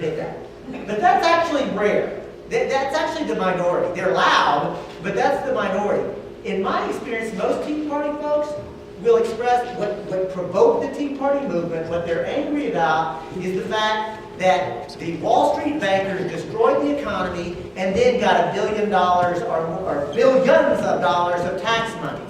admit that. But that's actually rare. That's actually the minority. They're loud, but that's the minority. In my experience, most Tea Party folks will express what provoked the Tea Party movement, what they're angry about, is the fact that the Wall Street bankers destroyed the economy and then got $1 billion or billions of dollars of tax money.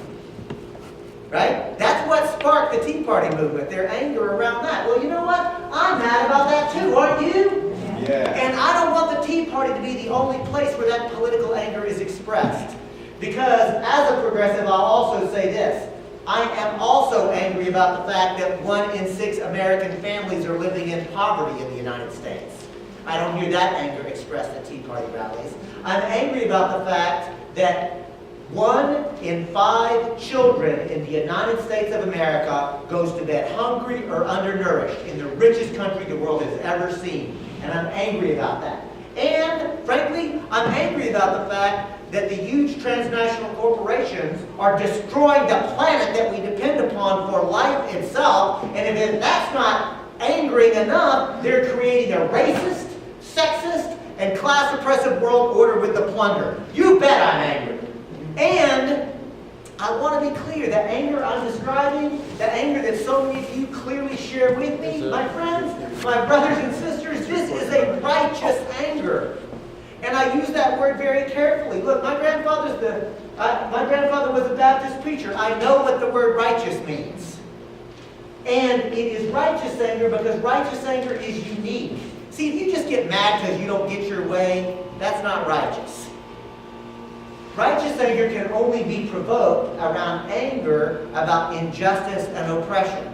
Right? That's what sparked the Tea Party movement, their anger around that. Well, you know what? I'm mad about that too, aren't you? Yeah. And I don't want the Tea Party to be the only place where that political anger is expressed. Because as a progressive, I'll also say this. I am also angry about the fact that 1 in 6 American families are living in poverty in the United States. I don't hear that anger expressed at Tea Party rallies. I'm angry about the fact that 1 in 5 children in the United States of America goes to bed hungry or undernourished in the richest country the world has ever seen. And I'm angry about that. And, frankly, I'm angry about the fact that the huge transnational corporations are destroying the planet that we depend upon for life itself. And if that's not angering enough, they're creating a racist, sexist, and class-oppressive world order with the plunder. You bet I'm angry. And I want to be clear, the anger I'm describing, the anger that so many of you clearly share with me, my friends, my brothers and sisters, this is a righteous anger. And I use that word very carefully. Look, my grandfather was a Baptist preacher. I know what the word righteous means. And it is righteous anger because righteous anger is unique. See, if you just get mad because you don't get your way, that's not righteous. Righteous anger can only be provoked around anger about injustice and oppression.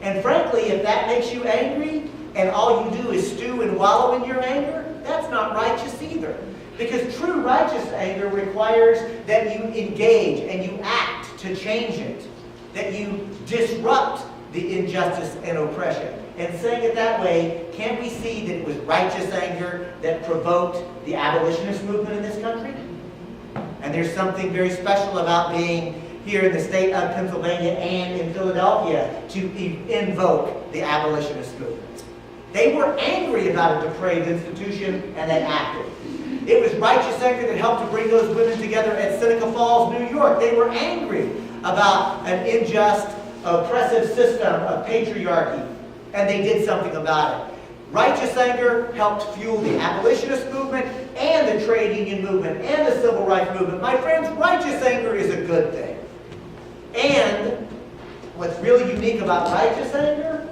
And frankly, if that makes you angry and all you do is stew and wallow in your anger, that's not righteous either. Because true righteous anger requires that you engage and you act to change it. That you disrupt the injustice and oppression. And saying it that way, can't we see that it was righteous anger that provoked the abolitionist movement in this country? And there's something very special about being here in the state of Pennsylvania and in Philadelphia to invoke the abolitionist movement. They were angry about a depraved institution and they acted. It was righteous anger that helped to bring those women together at Seneca Falls, New York. They were angry about an unjust, oppressive system of patriarchy, and they did something about it. Righteous anger helped fuel the abolitionist movement and the trade union movement and the civil rights movement. My friends, righteous anger is a good thing. And what's really unique about righteous anger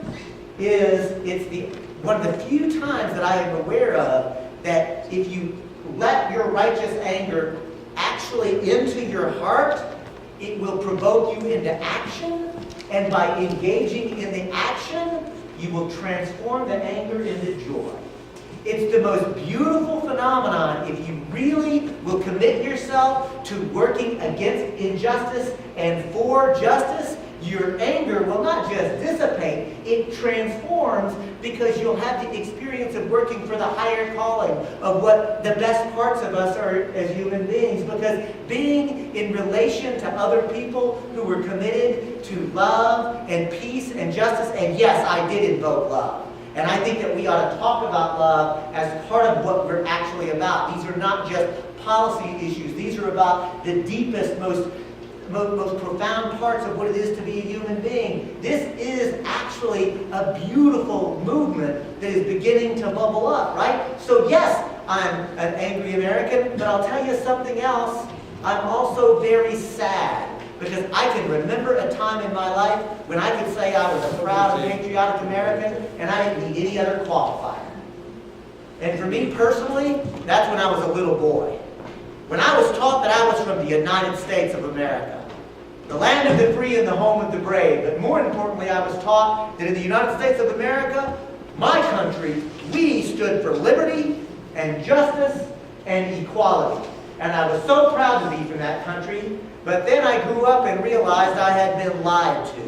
is it's one of the few times that I am aware of that if you let your righteous anger actually into your heart, it will provoke you into action. And by engaging in the action, you will transform the anger into joy. It's the most beautiful phenomenon if you really will commit yourself to working against injustice and for justice. Your anger will not just dissipate, it transforms because you'll have the experience of working for the higher calling of what the best parts of us are as human beings. Because being in relation to other people who were committed to love and peace and justice, and yes, I did invoke love. And I think that we ought to talk about love as part of what we're actually about. These are not just policy issues. These are about the deepest, most profound parts of what it is to be a human being. This is actually a beautiful movement that is beginning to bubble up, right? So yes, I'm an angry American, but I'll tell you something else. I'm also very sad because I can remember a time in my life when I could say I was a proud and patriotic American and I didn't need any other qualifier. And for me personally, that's when I was a little boy. When I was taught that I was from the United States of America, the land of the free and the home of the brave, but more importantly, I was taught that in the United States of America, my country, we stood for liberty and justice and equality. And I was so proud to be from that country, but then I grew up and realized I had been lied to.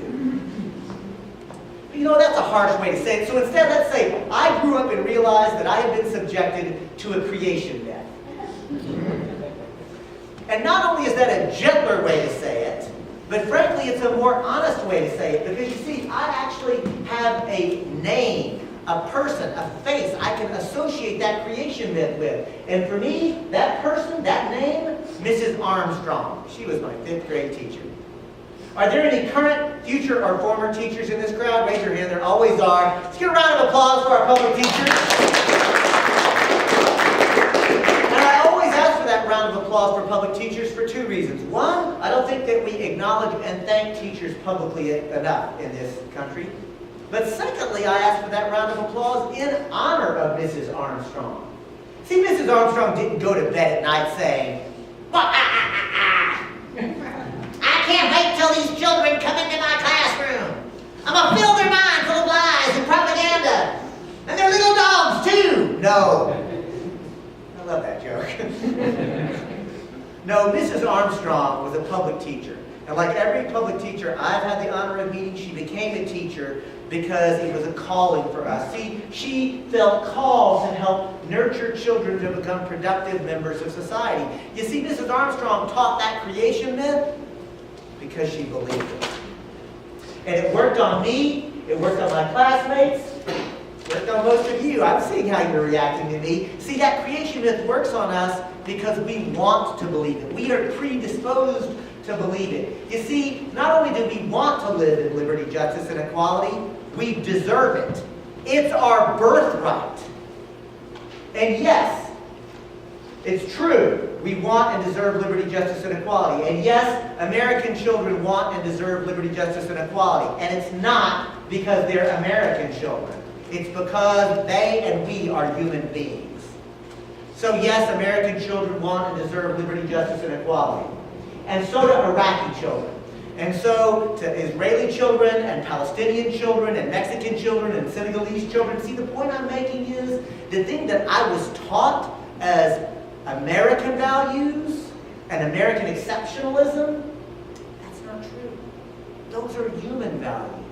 You know, that's a harsh way to say it. So instead, let's say I grew up and realized that I had been subjected to a creation death. And not only is that a gentler way to say it, but frankly, it's a more honest way to say it. Because you see, I actually have a name, a person, a face. I can can associate that creation myth with. And for me, that person, that name, Mrs. Armstrong. She was my 5th grade teacher. Are there any current, future, or former teachers in this crowd? Raise your hand. There always are. Let's give a round of applause for our public teachers. And I always ask for that round of applause for public teachers for 2 reasons. One, I don't think that we acknowledge and thank teachers publicly enough in this country. But secondly, I ask for that round of applause in honor of Mrs. Armstrong. See, Mrs. Armstrong didn't go to bed at night saying, "Well, I can't wait till these children come into my classroom. I'm going to fill their mind full of lies and propaganda. And they're little dogs, too." No. I love that joke. No, Mrs. Armstrong was a public teacher. And like every public teacher I've had the honor of meeting, she became a teacher because it was a calling for us. See, she felt called to help nurture children to become productive members of society. You see, Mrs. Armstrong taught that creation myth because she believed it. And it worked on me, it worked on my classmates, it worked on most of you. I'm seeing how you're reacting to me. See, that creation myth works on us because we want to believe it. We are predisposed to believe it. You see, not only do we want to live in liberty, justice, and equality, we deserve it. It's our birthright. And yes, it's true. We want and deserve liberty, justice, and equality. And yes, American children want and deserve liberty, justice, and equality. And it's not because they're American children. It's because they and we are human beings. So yes, American children want and deserve liberty, justice, and equality. And so do Iraqi children. And so to Israeli children, and Palestinian children, and Mexican children, and Senegalese children. See, the point I'm making is the thing that I was taught as American values and American exceptionalism, that's not true. Those are human values.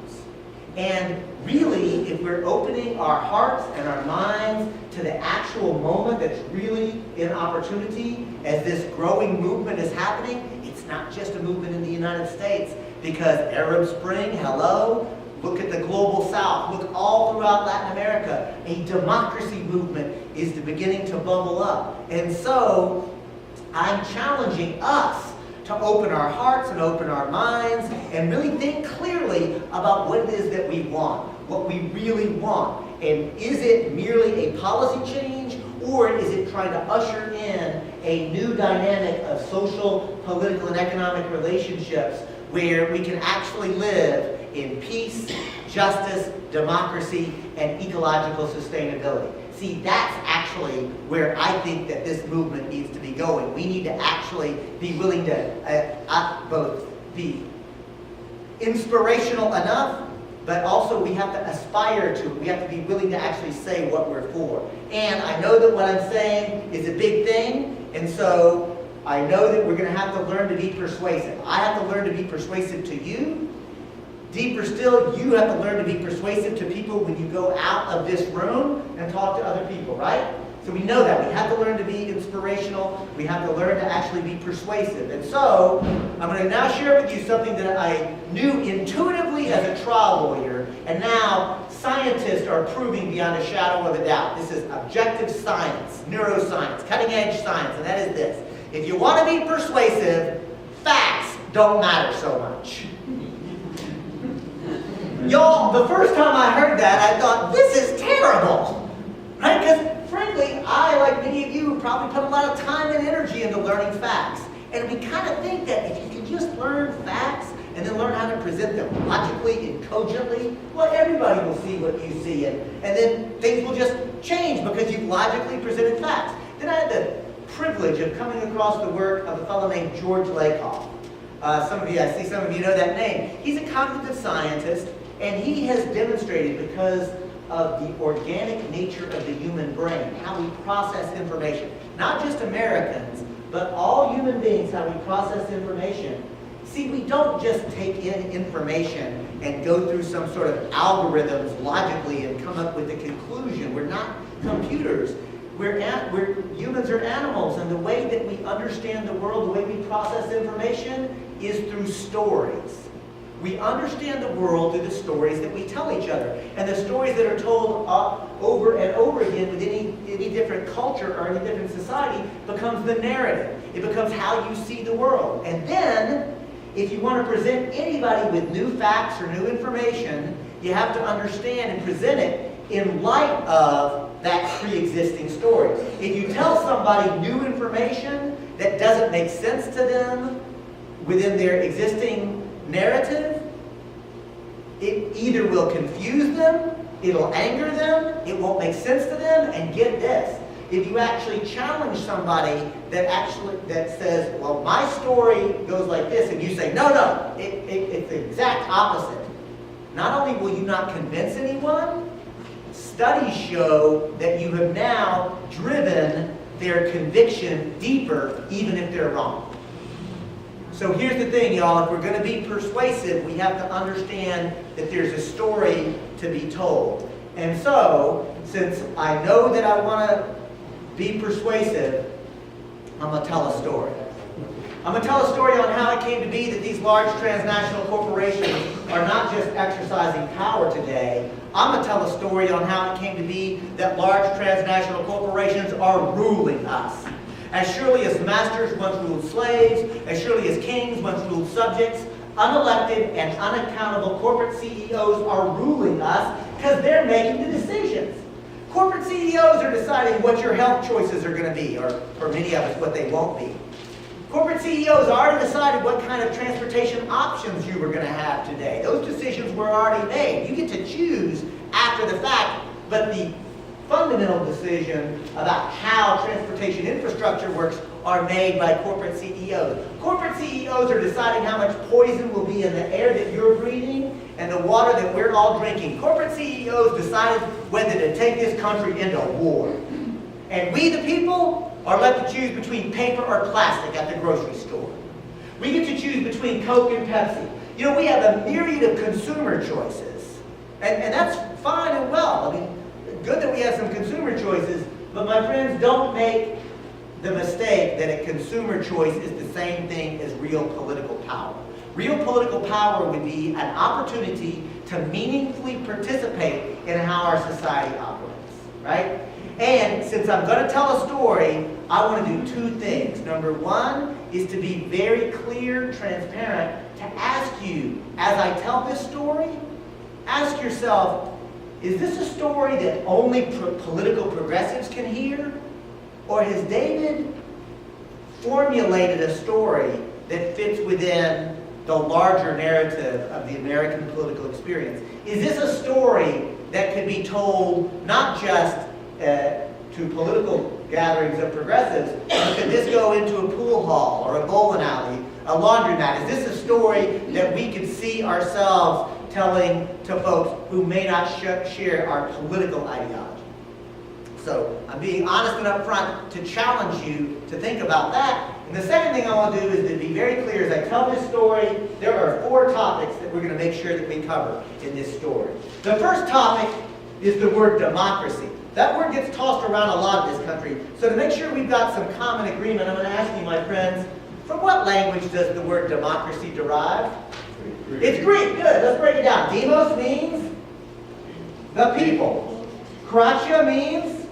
And really, if we're opening our hearts and our minds to the actual moment that's really in opportunity, as this growing movement is happening, it's not just a movement in the United States, because Arab Spring, hello, look at the global South, look all throughout Latin America, a democracy movement is beginning to bubble up. And so, I'm challenging us to open our hearts and open our minds and really think clearly about what it is that we want, what we really want. And is it merely a policy change, or is it trying to usher in a new dynamic of social, political, and economic relationships where we can actually live in peace, justice, democracy, and ecological sustainability? See, that's actually where I think that this movement needs to be going. We need to actually be willing to both be inspirational enough, but also we have to aspire to it. We have to be willing to actually say what we're for. And I know that what I'm saying is a big thing, and so I know that we're going to have to learn to be persuasive. I have to learn to be persuasive to you. Deeper still, you have to learn to be persuasive to people when you go out of this room and talk to other people, right? So we know that. We have to learn to be inspirational. We have to learn to actually be persuasive. And so, I'm going to now share with you something that I knew intuitively as a trial lawyer, and now scientists are proving beyond a shadow of a doubt. This is objective science, neuroscience, cutting-edge science, and that is this. If you want to be persuasive, facts don't matter so much. Y'all, the first time I heard that, I thought, this is terrible. Right? Because, frankly, I, like many of you, probably put a lot of time and energy into learning facts. And we kind of think that if you can just learn facts and then learn how to present them logically and cogently, well, everybody will see what you see. And then things will just change because you've logically presented facts. Then I had the privilege of coming across the work of a fellow named George Lakoff. I see some of you know that name. He's a cognitive scientist. And he has demonstrated, because of the organic nature of the human brain, how we process information. Not just Americans, but all human beings, how we process information. See, we don't just take in information and go through some sort of algorithms logically and come up with a conclusion. We're not computers. Humans are animals, and the way that we understand the world, the way we process information, is through stories. We understand the world through the stories that we tell each other. And the stories that are told over and over again within culture or any different society becomes the narrative. It becomes how you see the world. And then, if you want to present anybody with new facts or new information, you have to understand and present it in light of that pre-existing story. If you tell somebody new information that doesn't make sense to them within their existing narrative, it either will confuse them, it'll anger them, it won't make sense to them, and get this. If you actually challenge somebody that says, well, my story goes like this, and you say, no, it's the exact opposite. Not only will you not convince anyone, studies show that you have now driven their conviction deeper, even if they're wrong. So here's the thing, y'all. If we're going to be persuasive, we have to understand that there's a story to be told. And so, since I know that I want to be persuasive, I'm going to tell a story. I'm going to tell a story on how it came to be that these large transnational corporations are not just exercising power today. I'm going to tell a story on how it came to be that large transnational corporations are ruling us. As surely as masters once ruled slaves, as surely as kings once ruled subjects, unelected and unaccountable corporate CEOs are ruling us because they're making the decisions. Corporate CEOs are deciding what your health choices are going to be, or for many of us, what they won't be. Corporate CEOs already decided what kind of transportation options you were going to have today. Those decisions were already made. You get to choose after the fact, but the fundamental decision about how transportation infrastructure works are made by corporate CEOs. Corporate CEOs are deciding how much poison will be in the air that you're breathing and the water that we're all drinking. Corporate CEOs decided whether to take this country into war. And we, the people, are left to choose between paper or plastic at the grocery store. We get to choose between Coke and Pepsi. You know, we have a myriad of consumer choices. And that's fine and well. I mean, good that we have some consumer choices, but my friends, don't make the mistake that a consumer choice is the same thing as real political power. Real political power would be an opportunity to meaningfully participate in how our society operates, right? And since I'm going to tell a story, I want to do two things. Number one is to be very clear, transparent, to ask you, as I tell this story, ask yourself, is this a story that only political progressives can hear? Or has David formulated a story that fits within the larger narrative of the American political experience? Is this a story that could be told not just to political gatherings of progressives, but could this go into a pool hall or a bowling alley, a laundromat? Is this a story that we could see ourselves telling to folks who may not share our political ideology? So I'm being honest and upfront to challenge you to think about that. And the second thing I want to do is to be very clear. As I tell this story, there are 4 topics that we're going to make sure that we cover in this story. The first topic is the word democracy. That word gets tossed around a lot in this country. So to make sure we've got some common agreement, I'm going to ask you, my friends, from what language does the word democracy derive? Greek. It's Greek. Good. Let's break it down. Demos means the people. Kratia means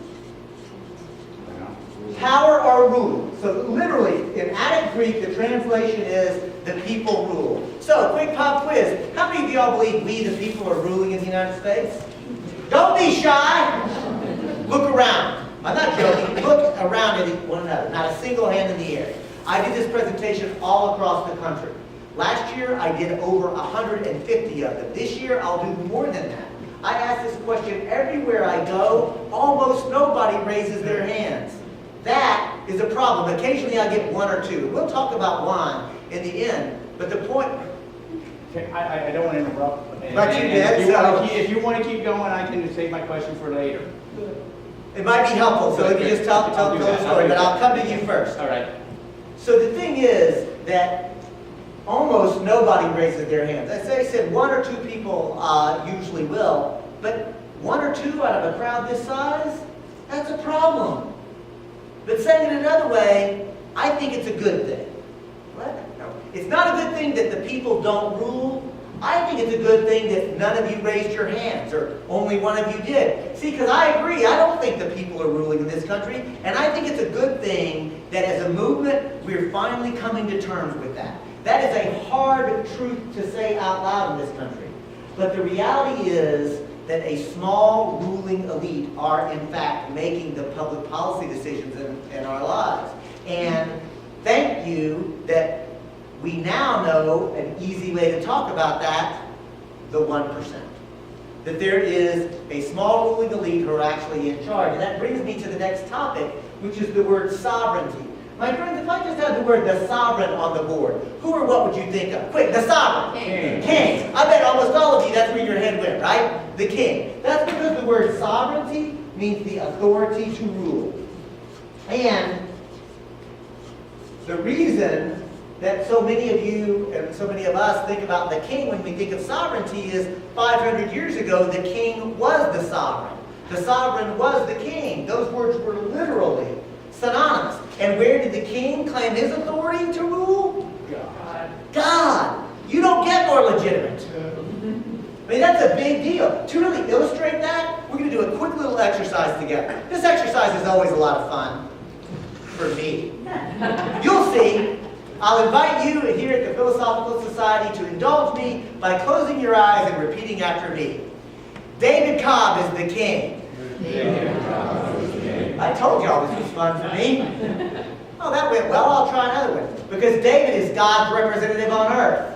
power or rule. So literally, in Attic Greek, the translation is the people rule. So, quick pop quiz. How many of y'all believe we, the people, are ruling in the United States? Don't be shy. Look around. I'm not joking. Look around at one another. Not a single hand in the air. I did this presentation all across the country. Last year, I did over 150 of them. This year, I'll do more than that. I ask this question everywhere I go. Almost nobody raises their hands. That is a problem. Occasionally, I get 1 or 2. We'll talk about one in the end. But the point... Okay, I don't want to interrupt. But you did, if you want to keep going, I can save my question for later. It might be helpful, so if you just tell the story, but I'll come to you first. All right. So the thing is that almost nobody raises their hands. As I said, 1 or 2 people usually will, but 1 or 2 out of a crowd this size, that's a problem. But saying it another way, I think it's a good thing. What? No. It's not a good thing that the people don't rule. I think it's a good thing that none of you raised your hands, or only one of you did. See, because I agree, I don't think the people are ruling in this country, and I think it's a good thing that as a movement, we're finally coming to terms with that. That is a hard truth to say out loud in this country. But the reality is that a small ruling elite are, in fact, making the public policy decisions in our lives. And thank you that we now know an easy way to talk about that, the 1%. That there is a small ruling elite who are actually in charge. And that brings me to the next topic, which is the word sovereignty. My friends, if I just had the word the sovereign on the board, who or what would you think of? Quick, the sovereign. King. King. I bet almost all of you, that's where your head went, right? The king. That's because the word sovereignty means the authority to rule. And the reason that so many of you and so many of us think about the king when we think of sovereignty is 500 years ago, the king was the sovereign. The sovereign was the king. Those words were literally synonymous. And where did the king claim his authority to rule? God. God. You don't get more legitimate. I mean, that's a big deal. To really illustrate that, we're going to do a quick little exercise together. This exercise is always a lot of fun for me. You'll see. I'll invite you here at the Philosophical Society to indulge me by closing your eyes and repeating after me. David Cobb is the king. I told y'all this was fun for me. Oh, that went well. I'll try another one. Because David is God's representative on earth.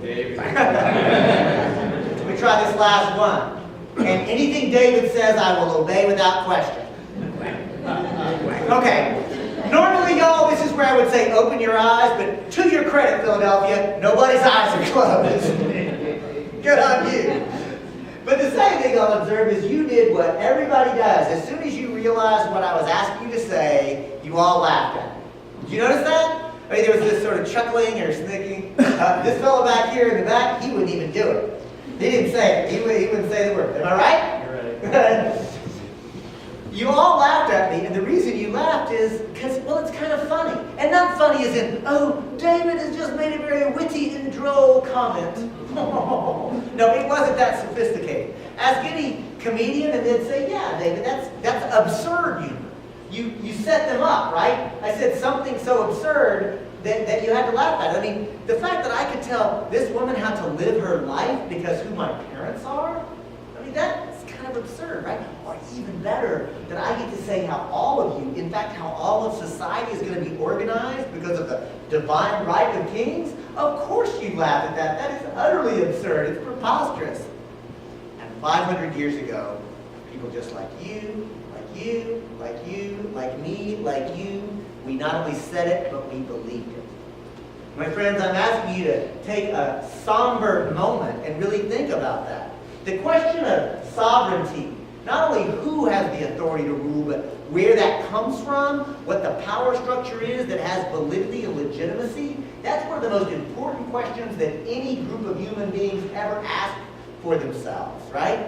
David. Let me try this last one. And anything David says, I will obey without question. Okay. Normally, y'all, this is where I would say open your eyes, but to your credit, Philadelphia, nobody's eyes are closed. Good on you. But the second thing I'll observe is you did what everybody does. As soon as you realized what I was asking you to say, you all laughed at me. Did you notice that? I mean, there was this sort of chuckling or snicking. This fellow back here in the back, he wouldn't even do it. He didn't say it. He wouldn't say the word. Am I right? You're right. You all laughed at me, and the reason you laughed is because, well, it's kind of funny. And not funny as in, oh, David has just made a very witty and droll comment. No, it wasn't that sophisticated. Ask any comedian and they'd say, yeah, David, that's absurd humor. You set them up, right? I said something so absurd that you had to laugh at it. I mean, the fact that I could tell this woman how to live her life because who my parents are, I mean, that's kind of absurd, right? Or even better, that I get to say how all of you, in fact, how all of society is going to be organized because of the divine right of kings. Of course you laugh at that. That is utterly absurd. It's preposterous. And 500 years ago, people just like you, like you, like you, like me, like you, we not only said it, but we believed it. My friends, I'm asking you to take a somber moment and really think about that. The question of sovereignty, not only who has the authority to rule, but where that comes from, what the power structure is that has validity and legitimacy, that's one of the most important questions that any group of human beings ever ask for themselves, right?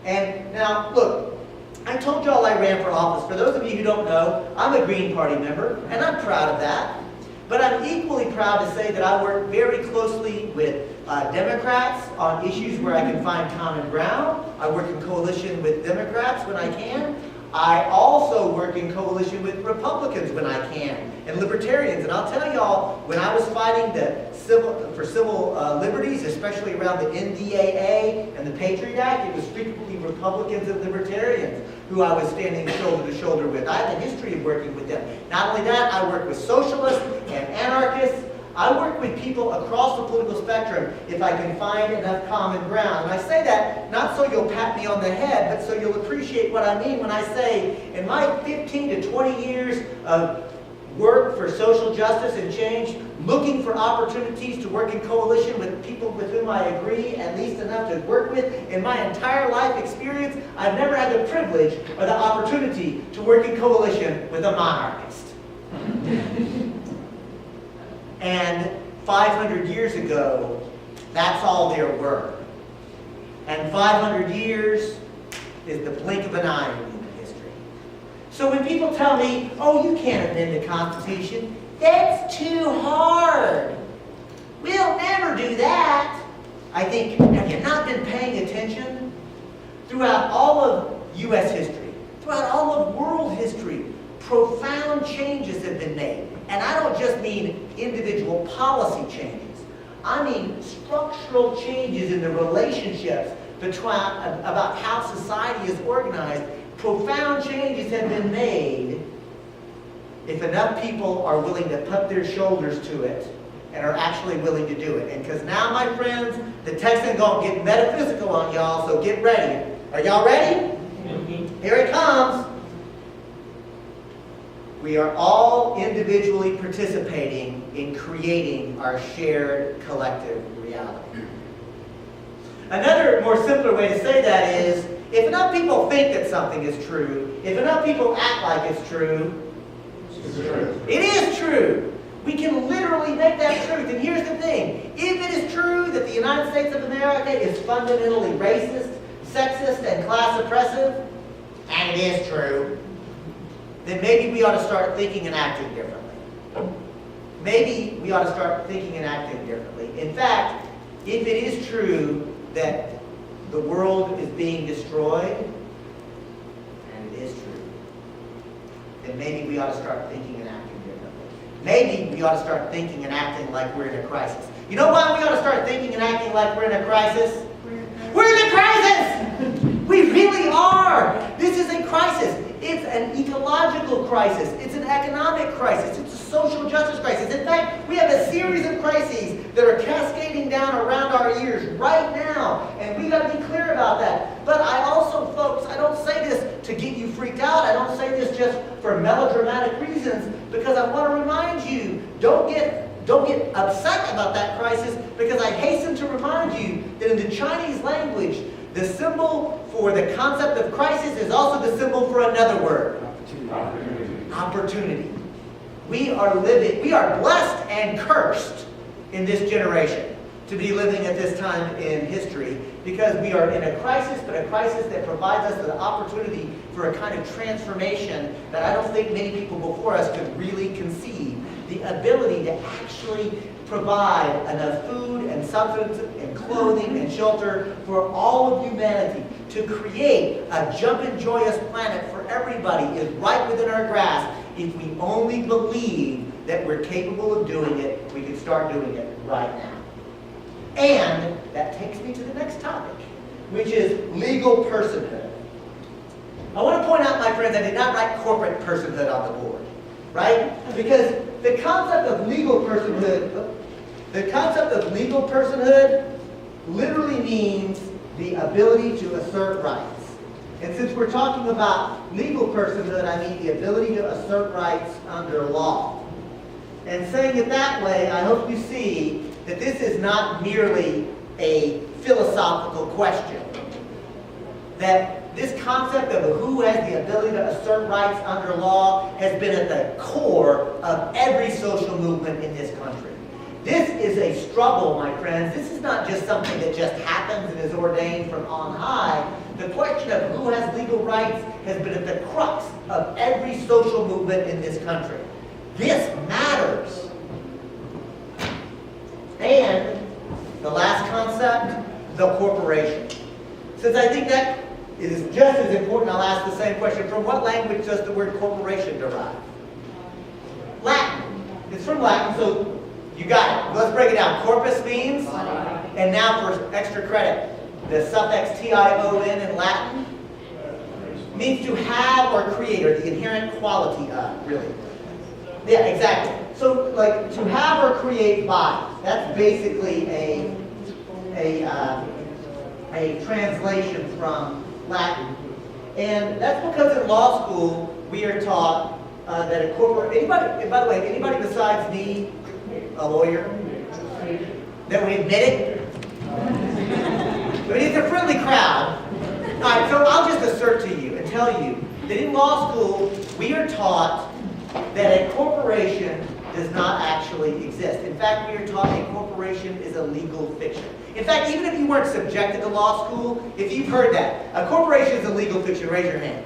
And now, look, I told y'all I ran for office. For those of you who don't know, I'm a Green Party member, and I'm proud of that. But I'm equally proud to say that I work very closely with Democrats on issues where I can find common ground. I work in coalition with Democrats when I can. I also work in coalition with Republicans when I can, and Libertarians. And I'll tell y'all, when I was fighting for civil liberties, especially around the NDAA and the Patriot Act, it was frequently Republicans and Libertarians who I was standing shoulder to shoulder with. I have a history of working with them. Not only that, I work with socialists and anarchists. I work with people across the political spectrum if I can find enough common ground. And I say that not so you'll pat me on the head, but so you'll appreciate what I mean when I say in my 15 to 20 years of work for social justice and change, looking for opportunities to work in coalition with people with whom I agree at least enough to work with, in my entire life experience, I've never had the privilege or the opportunity to work in coalition with a monarchist. And 500 years ago, that's all there were. And 500 years is the blink of an eye in human history. So when people tell me, oh, you can't amend the Constitution, that's too hard. We'll never do that. I think, have you not been paying attention? Throughout all of U.S. history, throughout all of world history, profound changes have been made. And I don't just mean individual policy changes. I mean structural changes in the relationships about how society is organized. Profound changes have been made if enough people are willing to put their shoulders to it and are actually willing to do it. And because now, my friends, the text is going to get metaphysical on y'all, so get ready. Are y'all ready? Here it comes. We are all individually participating in creating our shared collective reality. Another more simpler way to say that is, if enough people think that something is true, if enough people act like it's true, It's true. it is true. We can literally make that truth. And here's the thing. If it is true that the United States of America is fundamentally racist, sexist, and class oppressive, and it is true, then maybe we ought to start thinking and acting differently. Maybe we ought to start thinking and acting differently. In fact, if it is true that the world is being destroyed, and it is true, then maybe we ought to start thinking and acting differently. Maybe we ought to start thinking and acting like we're in a crisis. You know why we ought to start thinking and acting like we're in a crisis? We're in a crisis! We really are! This is a crisis. It's an ecological crisis. It's an economic crisis. It's a social justice crisis. In fact, we have a series of crises that are cascading down around our ears right now. And we got to be clear about that. But I also, folks, I don't say this to get you freaked out. I don't say this just for melodramatic reasons, because I want to remind you, don't get upset about that crisis, because I hasten to remind you that in the Chinese language, the symbol for the concept of crisis is also the symbol for another word. Opportunity. We are blessed and cursed in this generation to be living at this time in history, because we are in a crisis, but a crisis that provides us the opportunity for a kind of transformation that I don't think many people before us could really conceive. The ability to actually provide enough food and substance and clothing and shelter for all of humanity, to create a jumping, joyous planet for everybody, is right within our grasp. If we only believe that we're capable of doing it, we can start doing it right now. And that takes me to the next topic, which is legal personhood. I want to point out, my friends, I did not write corporate personhood on the board, right? Because the concept of legal personhood literally means the ability to assert rights. And since we're talking about legal personhood, I mean the ability to assert rights under law. And saying it that way, I hope you see that this is not merely a philosophical question. That this concept of who has the ability to assert rights under law has been at the core of every social movement in this country. This is a struggle, my friends. This is not just something that just happens and is ordained from on high. The question of who has legal rights has been at the crux of every social movement in this country. This matters. And the last concept, the corporation. Since I think that is just as important, I'll ask the same question. From what language does the word corporation derive? Latin. It's from Latin, so you got it. Let's break it down. Corpus means, and now for extra credit, the suffix tion in Latin means to have or create, or the inherent quality of, really. Yeah, exactly. So, like, to have or create by. That's basically a translation from Latin. And that's because in law school, we are taught that a corporate, anybody, by the way, anybody besides me, a lawyer, that we admit it? I mean, it's a friendly crowd. All right, so I'll just assert to you and tell you that in law school, we are taught that a corporation does not actually exist. In fact, we are taught a corporation is a legal fiction. In fact, even if you weren't subjected to law school, if you've heard that, a corporation is a legal fiction, raise your hand.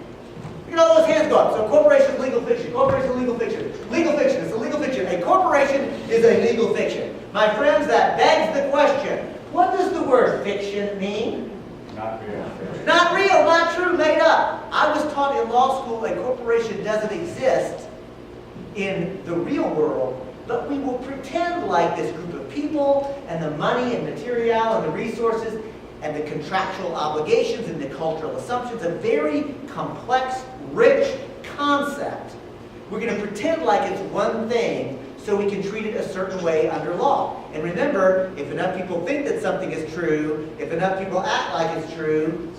Look at all those hands go up. So corporation is legal fiction. Corporation is legal fiction. Legal fiction is a legal fiction. A corporation is a legal fiction. My friends, that begs the question, What does the word fiction mean? Not real. Not real, not true, made up. I was taught in law school a corporation doesn't exist in the real world, but we will pretend like this group of people and the money and material and the resources and the contractual obligations and the cultural assumptions, a very complex, rich concept. We're going to pretend like it's one thing so we can treat it a certain way under law. And remember, if enough people think that something is true, if enough people act like it's true,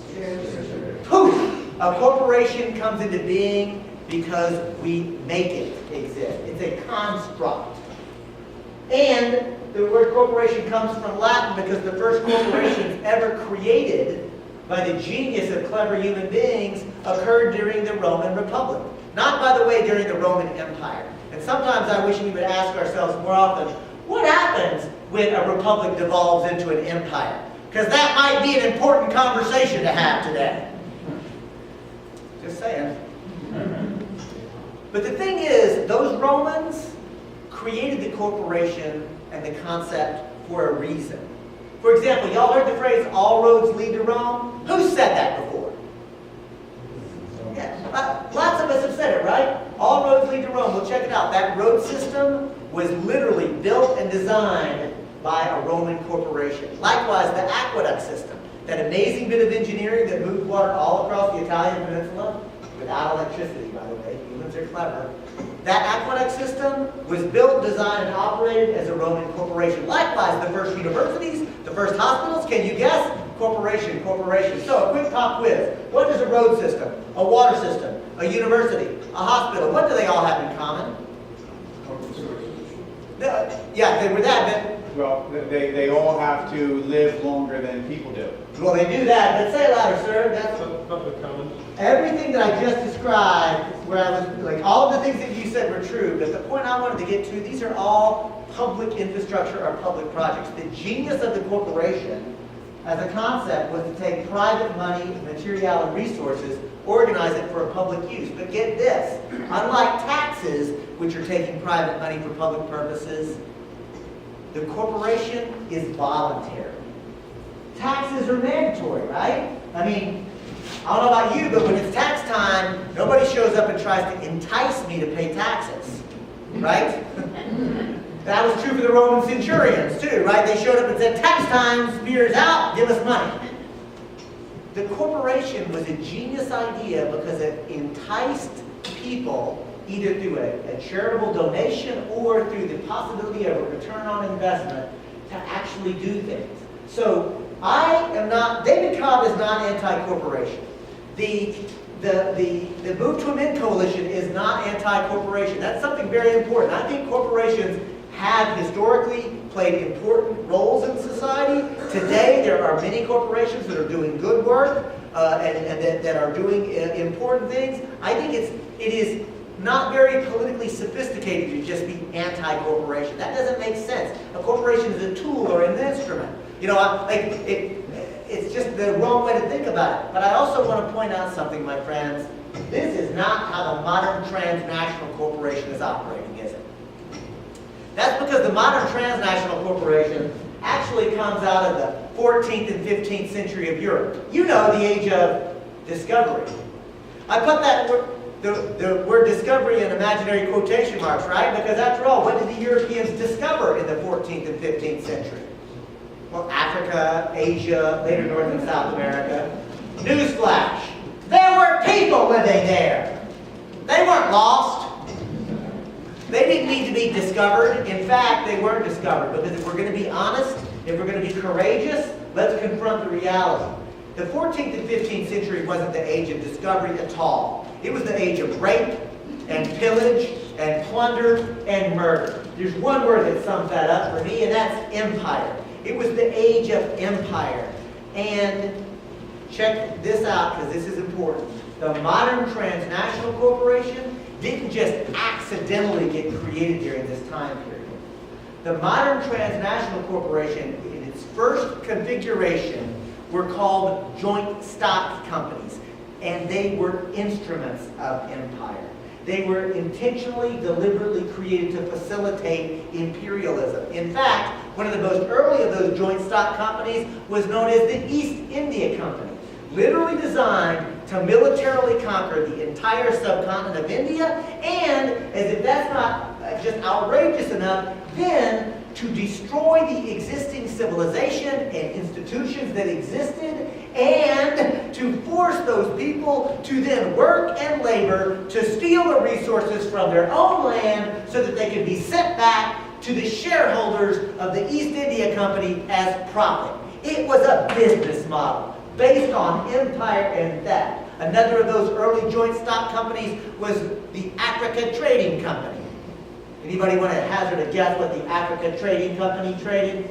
poof, a corporation comes into being because we make it exist. It's a construct. And the word corporation comes from Latin because the first corporations ever created by the genius of clever human beings occurred during the Roman Republic. Not, by the way, during the Roman Empire. And sometimes I wish we would ask ourselves more often, what happens when a republic devolves into an empire? Because that might be an important conversation to have today. Just saying. But the thing is, those Romans created the corporation and the concept for a reason. For example, y'all heard the phrase, all roads lead to Rome? Who said that before? Yeah, lots of us have said it, right? All roads lead to Rome. Well, check it out. That road system was literally built and designed by a Roman corporation. Likewise, the aqueduct system, that amazing bit of engineering that moved water all across the Italian peninsula, without electricity, by the way. Humans are clever. That aqueduct system was built, designed, and operated as a Roman corporation. Likewise, the first universities, the first hospitals, can you guess? Corporation, corporation. So, a quick pop quiz. What is a road system, a water system, a university, a hospital? What do they all have in common? Yeah, they were that, but... Well, they all have to live longer than people do. Well, they do that, but say it louder, sir. That's Public commons. everything that I just described, where I was, like, all of the things that you said were true, but the point I wanted to get to, these are all public infrastructure or public projects. The genius of the corporation as a concept was to take private money, material, and resources, organize it for a public use. But get this, unlike taxes, which are taking private money for public purposes, the corporation is voluntary. Taxes are mandatory, right? I mean, I don't know about you, but when it's tax time, nobody shows up and tries to entice me to pay taxes, right? That was true for the Roman centurions too, right? They showed up and said, tax time, spears out, give us money. The corporation was a genius idea because it enticed people either through a charitable donation or through the possibility of a return on investment to actually do things. So David Cobb is not anti-corporation. The Move to Amend Coalition is not anti-corporation. That's something very important. I think corporations have historically played important roles in society. Today, there are many corporations that are doing good work and that are doing important things. I think it is not very politically sophisticated to just be anti-corporation. That doesn't make sense. A corporation is a tool or an instrument. You know, it's just the wrong way to think about it. But I also want to point out something, my friends. This is not how the modern transnational corporation is operating, is it? That's because the modern transnational corporation actually comes out of the 14th and 15th century of Europe. You know, the age of discovery. I put that the word discovery in imaginary quotation marks, right? Because after all, what did the Europeans discover in the 14th and 15th century? Well, Africa, Asia, later North and South America. Newsflash, there were people living there. They weren't lost. They didn't need to be discovered. In fact, they weren't discovered. Because if we're going to be honest, if we're going to be courageous, let's confront the reality. The 14th and 15th century wasn't the age of discovery at all. It was the age of rape and pillage and plunder and murder. There's one word that sums that up for me, and that's empire. It was the age of empire. And check this out, because this is important. The modern transnational corporation didn't just accidentally get created during this time period. The modern transnational corporation, in its first configuration, were called joint stock companies, and they were instruments of empire. They were intentionally, deliberately created to facilitate imperialism. In fact, one of the most early of those joint stock companies was known as the East India Company, literally designed to militarily conquer the entire subcontinent of India, and, as if that's not just outrageous enough, then to destroy the existing civilization and institutions that existed, and to force those people to then work and labor to steal the resources from their own land so that they could be sent back to the shareholders of the East India Company as profit. It was a business model based on empire and theft. Another of those early joint stock companies was the Africa Trading Company. Anybody want to hazard a guess what the Africa Trading Company traded?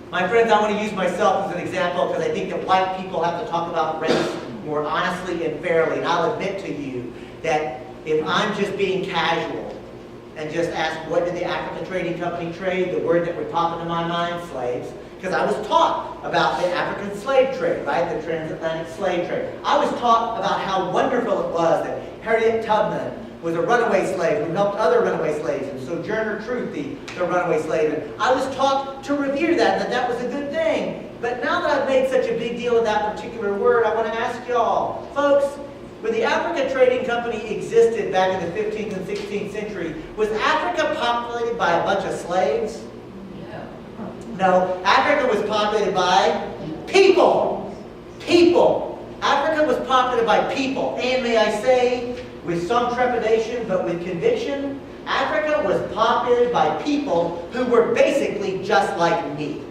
My friends, I want to use myself as an example because I think that white people have to talk about race more honestly and fairly. And I'll admit to you that if I'm just being casual and just ask, what did the Africa Trading Company trade? The word that would pop into my mind, slaves. Because I was taught about the African slave trade, right? The transatlantic slave trade. I was taught about how wonderful it was that Harriet Tubman was a runaway slave who helped other runaway slaves, and Sojourner Truth, the runaway slave. And I was taught to revere that, and that was a good thing. But now that I've made such a big deal of that particular word, I want to ask y'all, folks, when the Africa Trading Company existed back in the 15th and 16th century, was Africa populated by a bunch of slaves? No, Africa was populated by people. People. Africa was populated by people. And may I say, with some trepidation, but with conviction, Africa was populated by people who were basically just like me.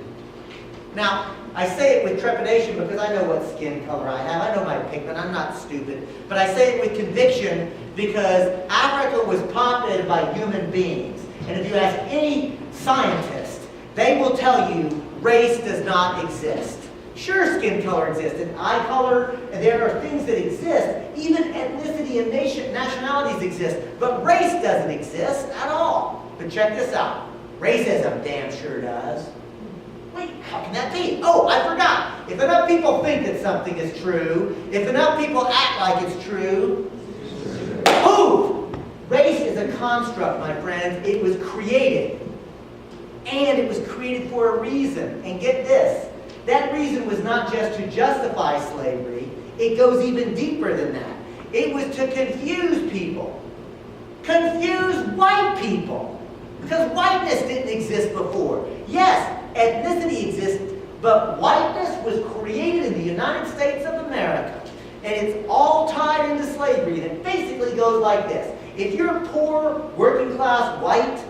Now, I say it with trepidation because I know what skin color I have. I know my pigment. I'm not stupid. But I say it with conviction because Africa was populated by human beings. And if you ask any scientist, they will tell you race does not exist. Sure, skin color exists, and eye color, and there are things that exist. Even ethnicity and nationalities exist, but race doesn't exist at all. But check this out. Racism damn sure does. Wait, how can that be? Oh, I forgot. If enough people think that something is true, if enough people act like it's true, poof! Race is a construct, my friends. It was created. And it was created for a reason. And get this. That reason was not just to justify slavery. It goes even deeper than that. It was to confuse people. Confuse white people. Because whiteness didn't exist before. Yes, ethnicity exists, but whiteness was created in the United States of America. And it's all tied into slavery. And it basically goes like this. If you're poor, working class, white,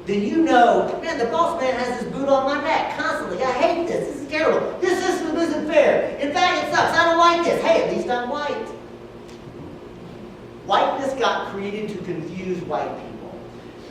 then you know, man, the boss man has his boot on my back constantly. I hate this. This is terrible. This system isn't fair. In fact, it sucks. I don't like this. Hey, at least I'm white. Whiteness got created to confuse white people.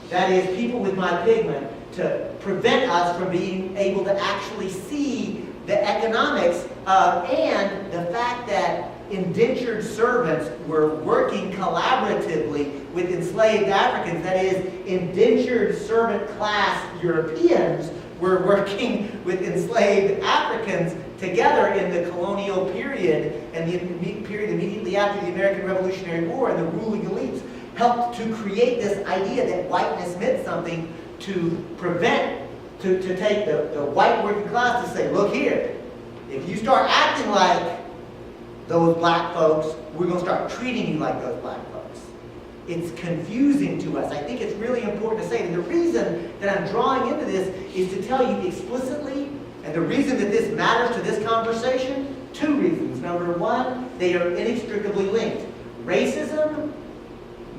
That is, people with my pigment, to prevent us from being able to actually see the economics and the fact that indentured servants were working collaboratively with enslaved Africans. That is, indentured servant class Europeans were working with enslaved Africans together in the colonial period and the period immediately after the American Revolutionary War, and the ruling elites helped to create this idea that whiteness meant something to prevent, to take the white working class to say, look here, if you start acting like those black folks, we're going to start treating you like those black folks. It's confusing to us. I think it's really important to say. And the reason that I'm drawing into this is to tell you explicitly, and the reason that this matters to this conversation, two reasons. Number one, they are inextricably linked. Racism,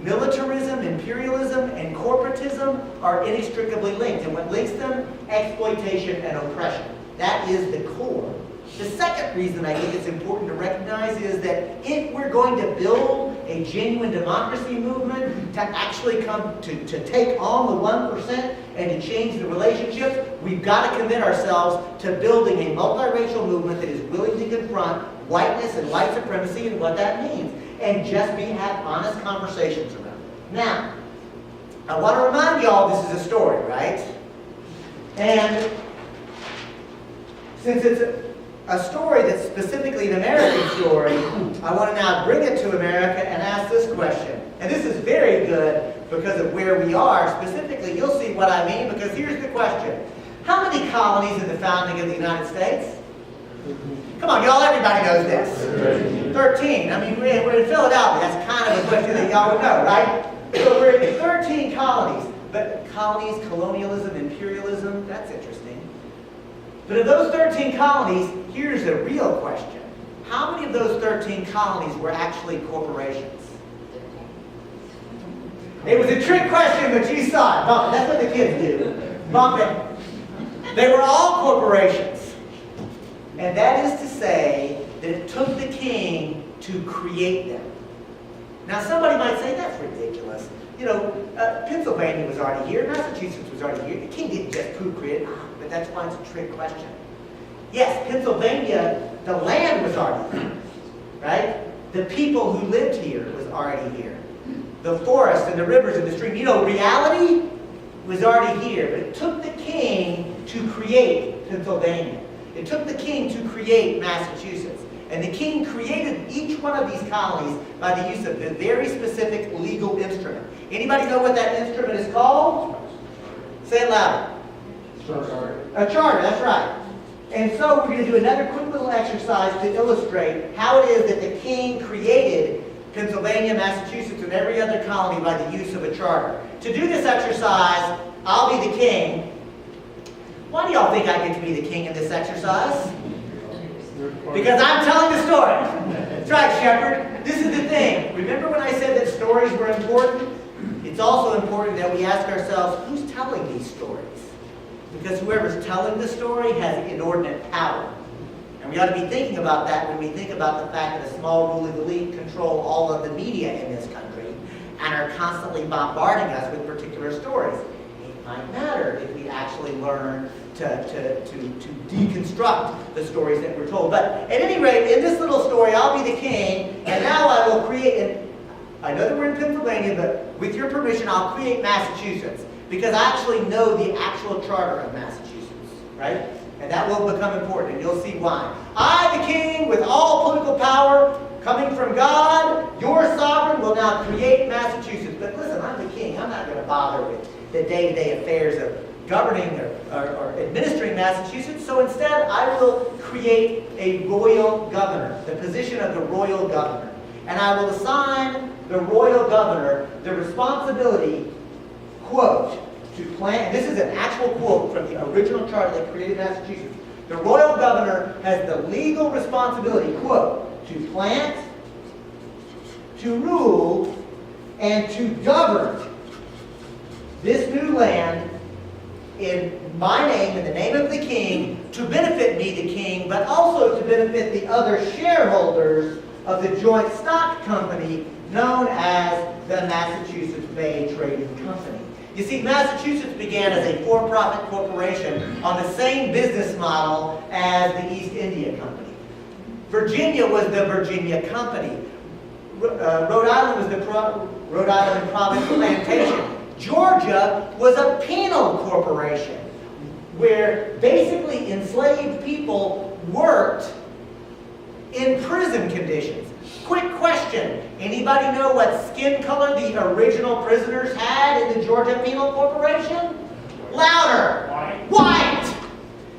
militarism, imperialism, and corporatism are inextricably linked. And what links them? Exploitation and oppression. That is the core. The second reason I think it's important to recognize is that if we're going to build a genuine democracy movement to actually come to take on the 1% and to change the relationships, we've got to commit ourselves to building a multiracial movement that is willing to confront whiteness and white supremacy and what that means, and just have honest conversations around it. Now, I want to remind y'all this is a story, right? And since it's a story that's specifically an American story, I want to now bring it to America and ask this question. And this is very good because of where we are specifically, you'll see what I mean, because here's the question. How many colonies in the founding of the United States? Come on, y'all, everybody knows this. 13. I mean, we're in Philadelphia. That's kind of a question that y'all would know, right? So we're in 13 colonies. But colonies, colonialism, imperialism, that's interesting. But of those 13 colonies, here's a real question. How many of those 13 colonies were actually corporations? It was a trick question, but you saw it. Bump it. That's what the kids do. Bump it. They were all corporations. And that is to say that it took the king to create them. Now somebody might say, that's ridiculous. You know, Pennsylvania was already here. Massachusetts was already here. The king didn't just create it. But that's why it's a trick question. Yes, Pennsylvania, the land was already here. Right? The people who lived here was already here. The forests and the rivers and the streams. You know, reality was already here. But it took the king to create Pennsylvania. It took the king to create Massachusetts. And the king created each one of these colonies by the use of a very specific legal instrument. Anybody know what that instrument is called? Say it louder. A charter, that's right. And so we're going to do another quick little exercise to illustrate how it is that the king created Pennsylvania, Massachusetts, and every other colony by the use of a charter. To do this exercise, I'll be the king. Why do y'all think I get to be the king in this exercise? Because I'm telling the story. That's right, Shepherd. This is the thing. Remember when I said that stories were important? It's also important that we ask ourselves, who's telling these stories? Because whoever's telling the story has inordinate power. And we ought to be thinking about that when we think about the fact that a small ruling elite control all of the media in this country and are constantly bombarding us with particular stories. It might matter if we actually learn to deconstruct the stories that we're told. But at any rate, in this little story, I'll be the king, and now I will create, and I know that we're in Pennsylvania, but with your permission, I'll create Massachusetts, because I actually know the actual charter of Massachusetts, right? And that will become important, and you'll see why. I, the king, with all political power coming from God, your sovereign, will now create Massachusetts. But listen, I'm the king. I'm not going to bother with the day-to-day affairs of governing or administering Massachusetts. So instead, I will create a royal governor, the position of the royal governor. And I will assign the royal governor the responsibility, quote, to plan. This is an actual quote from the original charter that created Massachusetts. The royal governor has the legal responsibility, quote, to plant, to rule, and to govern this new land in my name, in the name of the king, to benefit me, the king, but also to benefit the other shareholders of the joint stock company known as the Massachusetts Bay Trading Company. You see, Massachusetts began as a for-profit corporation on the same business model as the East India Company. Virginia was the Virginia Company. Rhode Island was the Rhode Island Province Plantation. Georgia was a penal corporation where basically enslaved people worked in prison conditions. Quick question. Anybody know what skin color the original prisoners had in the Georgia Penal Corporation? Louder. White.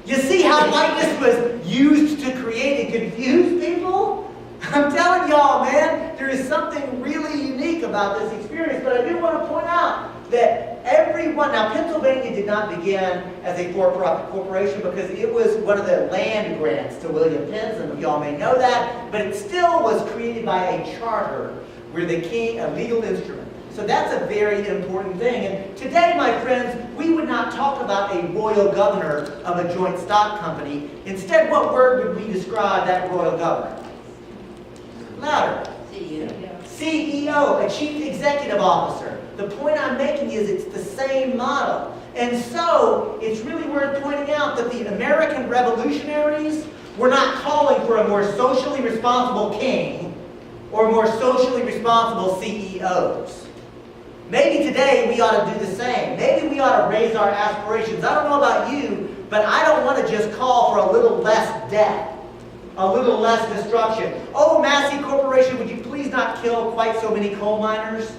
You see how whiteness was used to create and confuse people? I'm telling y'all, man, there is something really unique about this experience, but I do want to point out that everyone, now Pennsylvania did not begin as a for-profit corporation because it was one of the land grants to William Penn. Some of y'all may know that, but it still was created by a charter where the king, a legal instrument. So that's a very important thing. And today, my friends, we would not talk about a royal governor of a joint stock company. Instead, what word would we describe that royal governor? Louder. CEO, a chief executive officer. The point I'm making is it's the same model. And so, it's really worth pointing out that the American revolutionaries were not calling for a more socially responsible king or more socially responsible CEOs. Maybe today we ought to do the same. Maybe we ought to raise our aspirations. I don't know about you, but I don't want to just call for a little less death, a little less destruction. Oh, Massey Corporation, would you please not kill quite so many coal miners?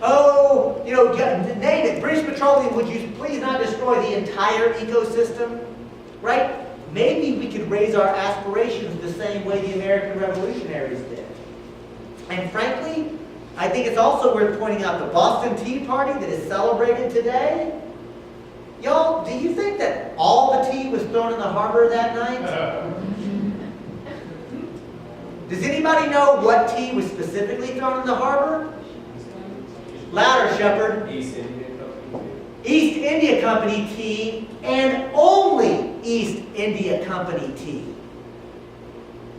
Oh, you know, name it. British Petroleum, would you please not destroy the entire ecosystem? Right? Maybe we could raise our aspirations the same way the American revolutionaries did. And frankly, I think it's also worth pointing out the Boston Tea Party that is celebrated today. Y'all, do you think that all the tea was thrown in the harbor that night? Does anybody know what tea was specifically thrown in the harbor? Louder, Shepherd. East India Company. East India Company tea, and only East India Company tea.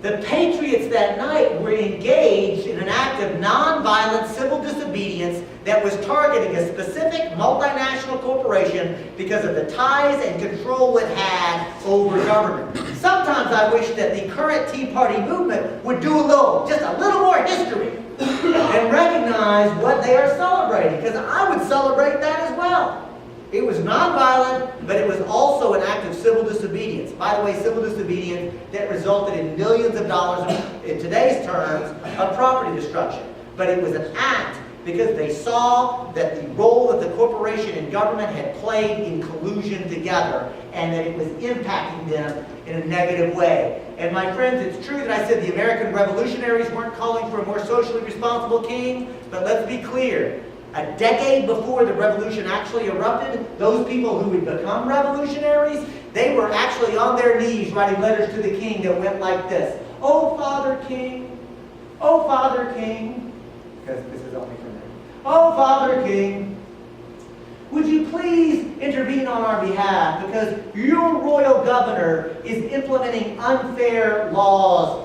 The Patriots that night were engaged in an act of nonviolent civil disobedience that was targeting a specific multinational corporation because of the ties and control it had over government. Sometimes I wish that the current Tea Party movement would do just a little more history and recognize what they are celebrating, because I would celebrate that as well. It was nonviolent, but it was also an act of civil disobedience. By the way, civil disobedience that resulted in millions of dollars, in today's terms, of property destruction. But it was an act because they saw that the role that the corporation and government had played in collusion together, and that it was impacting them in a negative way. And my friends, it's true that I said the American revolutionaries weren't calling for a more socially responsible king, but let's be clear. A decade before the revolution actually erupted, those people who would become revolutionaries, they were actually on their knees writing letters to the king that went like this. Oh, Father King, oh, Father King, because this is only for me. Oh, Father King, would you please intervene on our behalf, because your royal governor is implementing unfair laws.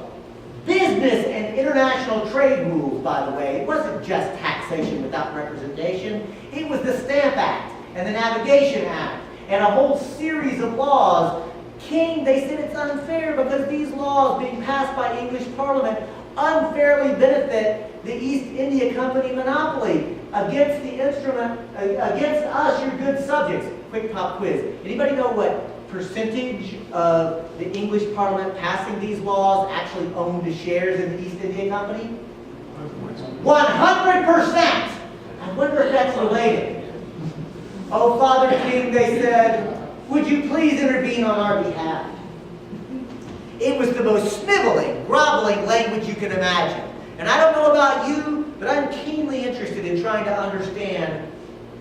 Business and international trade rules, by the way. It wasn't just taxation without representation. It was the Stamp Act and the Navigation Act and a whole series of laws. King, they said it's unfair because these laws being passed by English Parliament unfairly benefit the East India Company monopoly against against us, your good subjects. Quick pop quiz. Anybody know what percentage of the English Parliament passing these laws actually owned the shares in the East India Company? 100%! I wonder if that's related. Oh, Father King, they said, would you please intervene on our behalf? It was the most sniveling, groveling language you can imagine. And I don't know about you, but I'm keenly interested in trying to understand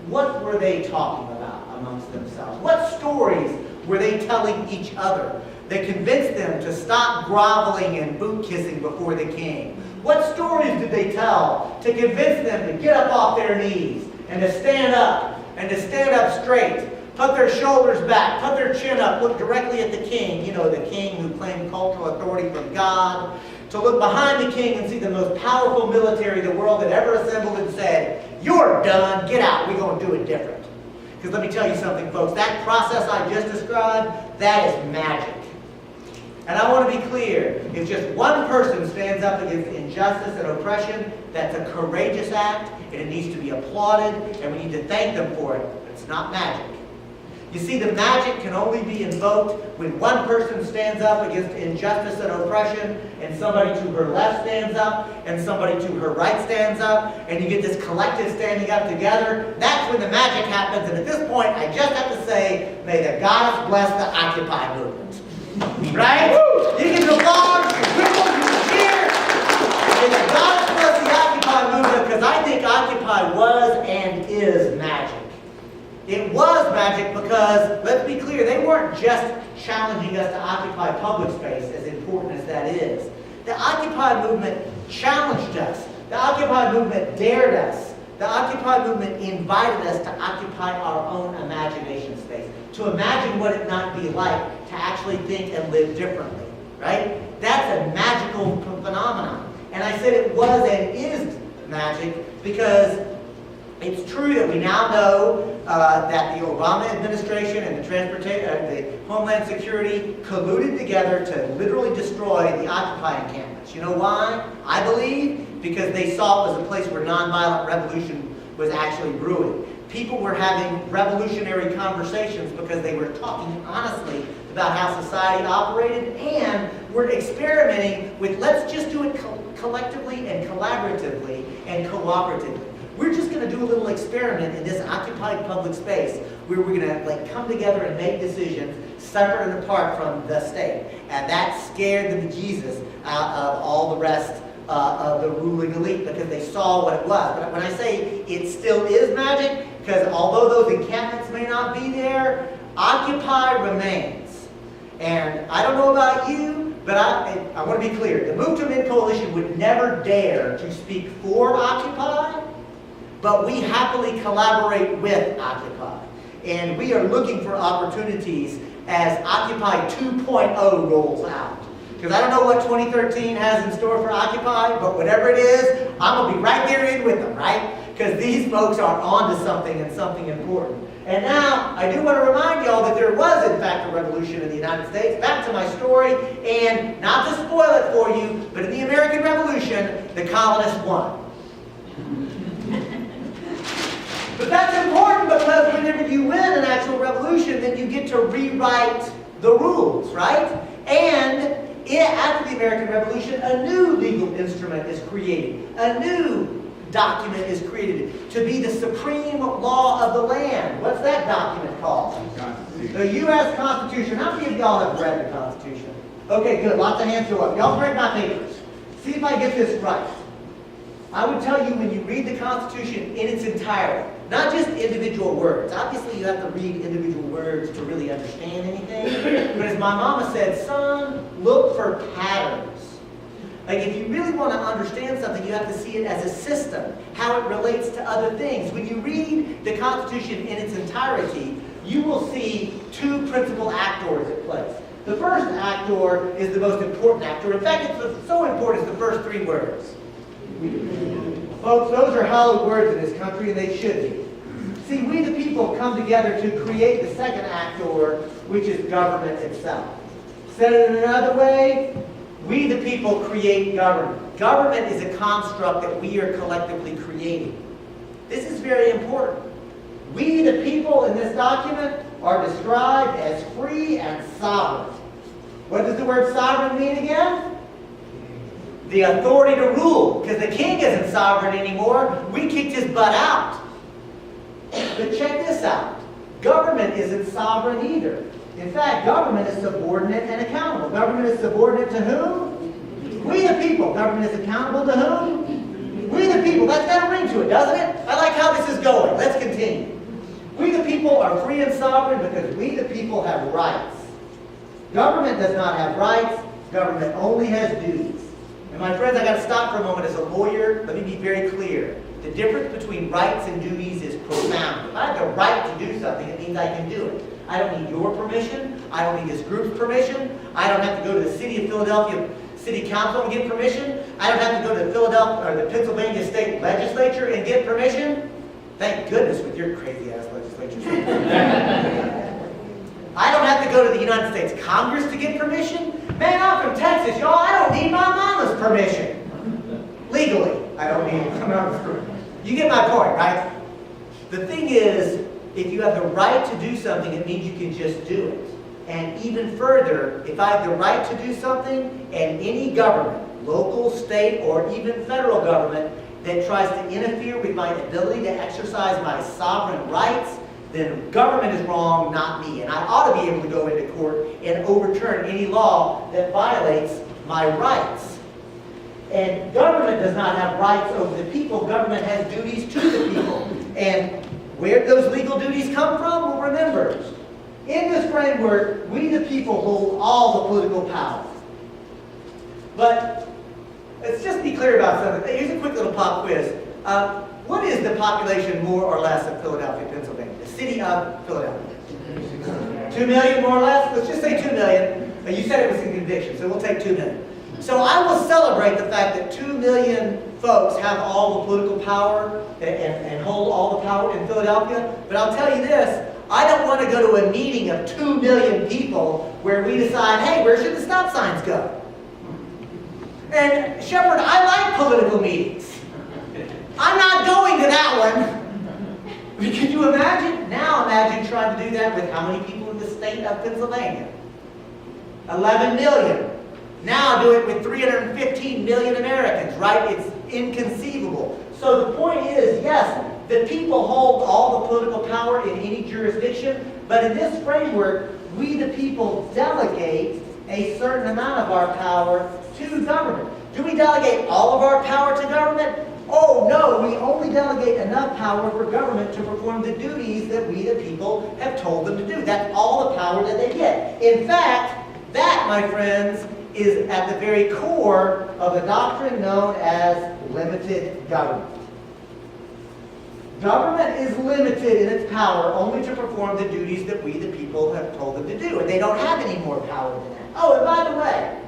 what were they talking about amongst themselves. What stories were they telling each other that convinced them to stop groveling and boot kissing before the king? What stories did they tell to convince them to get up off their knees and to stand up straight, put their shoulders back, put their chin up, look directly at the king, you know, the king who claimed cultural authority from God, to look behind the king and see the most powerful military the world had ever assembled and said, you're done, get out, we're going to do it different. Because let me tell you something, folks, that process I just described, that is magic. And I want to be clear, if just one person stands up against injustice and oppression, that's a courageous act, and it needs to be applauded, and we need to thank them for it. It's not magic. You see, the magic can only be invoked when one person stands up against injustice and oppression, and somebody to her left stands up, and somebody to her right stands up, and you get this collective standing up together. That's when the magic happens, and at this point, I just have to say, may the goddess bless the Occupy movement. Right? You can applaud, you can whistle, you can cheer. May the goddess bless the Occupy movement, because I think Occupy was and is magic. It was magic because, let's be clear, they weren't just challenging us to occupy public space, as important as that is. The Occupy movement challenged us. The Occupy movement dared us. The Occupy movement invited us to occupy our own imagination space, to imagine what it might be like to actually think and live differently, right? That's a magical phenomenon. And I said it was and is magic because it's true that we now know that the Obama administration and the Homeland Security colluded together to literally destroy the Occupy encampments. You know why? I believe because they saw it was a place where nonviolent revolution was actually brewing. People were having revolutionary conversations because they were talking honestly about how society operated, and were experimenting with let's just do it collectively and collaboratively and cooperatively. we're just going to do a little experiment in this occupied public space where we're going to like come together and make decisions separate and apart from the state. And that scared the bejesus out of all the rest of the ruling elite because they saw what it was. But when I say it still is magic, because although those encampments may not be there, Occupy remains. And I don't know about you, but I want to be clear. The Move to Amend Coalition would never dare to speak for Occupy, but we happily collaborate with Occupy. And we are looking for opportunities as Occupy 2.0 rolls out. Because I don't know what 2013 has in store for Occupy, but whatever it is, I'm going to be right there in with them, right? Because these folks are onto something and something important. And now, I do want to remind y'all that there was, in fact, a revolution in the United States. Back to my story, and not to spoil it for you, but in the American Revolution, the colonists won. But that's important because whenever you win an actual revolution, then you get to rewrite the rules, right? And after the American Revolution, a new legal instrument is created. A new document is created to be the supreme law of the land. What's that document called? The U.S. Constitution. How many of y'all have read the Constitution? Okay, good. Lots of hands go up. Y'all read my papers. See if I get this right. I would tell you when you read the Constitution in its entirety, not just individual words. Obviously, you have to read individual words to really understand anything. But as my mama said, son, look for patterns. Like if you really want to understand something, you have to see it as a system, how it relates to other things. When you read the Constitution in its entirety, you will see two principal actors at play. The first actor is the most important actor. In fact, it's so important as the first three words. Folks, those are hallowed words in this country, and they should be. See, we the people come together to create the second actor, which is government itself. Said it in another way, we the people create government. Government is a construct that we are collectively creating. This is very important. We the people in this document are described as free and sovereign. What does the word sovereign mean again? The authority to rule, because the king isn't sovereign anymore. We kicked his butt out. But check this out. Government isn't sovereign either. In fact, government is subordinate and accountable. Government is subordinate to whom? We the people. Government is accountable to whom? We the people. That's got a ring to it, doesn't it? I like how this is going. Let's continue. We the people are free and sovereign because we the people have rights. Government does not have rights. Government only has duties. And my friends, I got to stop for a moment. As a lawyer, let me be very clear. The difference between rights and duties is profound. If I have the right to do something, it means I can do it. I don't need your permission. I don't need this group's permission. I don't have to go to the city of Philadelphia City Council and get permission. I don't have to go to the Philadelphia or the Pennsylvania State Legislature and get permission. Thank goodness with your crazy ass legislature. I don't have to go to the United States Congress to get permission. Man, I'm from Texas, y'all. I don't need my mama's permission. Legally, I don't need my mama's permission. You get my point, right? The thing is, if you have the right to do something, it means you can just do it. And even further, if I have the right to do something, and any government, local, state, or even federal government, that tries to interfere with my ability to exercise my sovereign rights, then government is wrong, not me. And I ought to be able to go into court and overturn any law that violates my rights. And government does not have rights over the people. Government has duties to the people. And where those legal duties come from? Well, remember, in this framework, we the people hold all the political power. But let's just be clear about something. Here's a quick little pop quiz. What is the population, more or less, of Philadelphia, Pennsylvania? The city of Philadelphia. 2 million, more or less? Let's just say 2 million. You said it was in conviction, so we'll take 2 million. So I will celebrate the fact that 2 million folks have all the political power and hold all the power in Philadelphia. But I'll tell you this, I don't want to go to a meeting of 2 million people where we decide, hey, where should the stop signs go? And Shepard, I like political meetings. I'm not going to that one. Can you imagine? Now imagine trying to do that with how many people in the state of Pennsylvania? 11 million. Now do it with 315 million Americans, right? It's inconceivable. So the point is, yes, the people hold all the political power in any jurisdiction, but in this framework, we the people delegate a certain amount of our power to government. Do we delegate all of our power to government? Oh no, we only delegate enough power for government to perform the duties that we the people have told them to do. That's all the power that they get. In fact, that, my friends, is at the very core of a doctrine known as limited government. Government is limited in its power only to perform the duties that we the people have told them to do, and they don't have any more power than that. Oh, and by the way,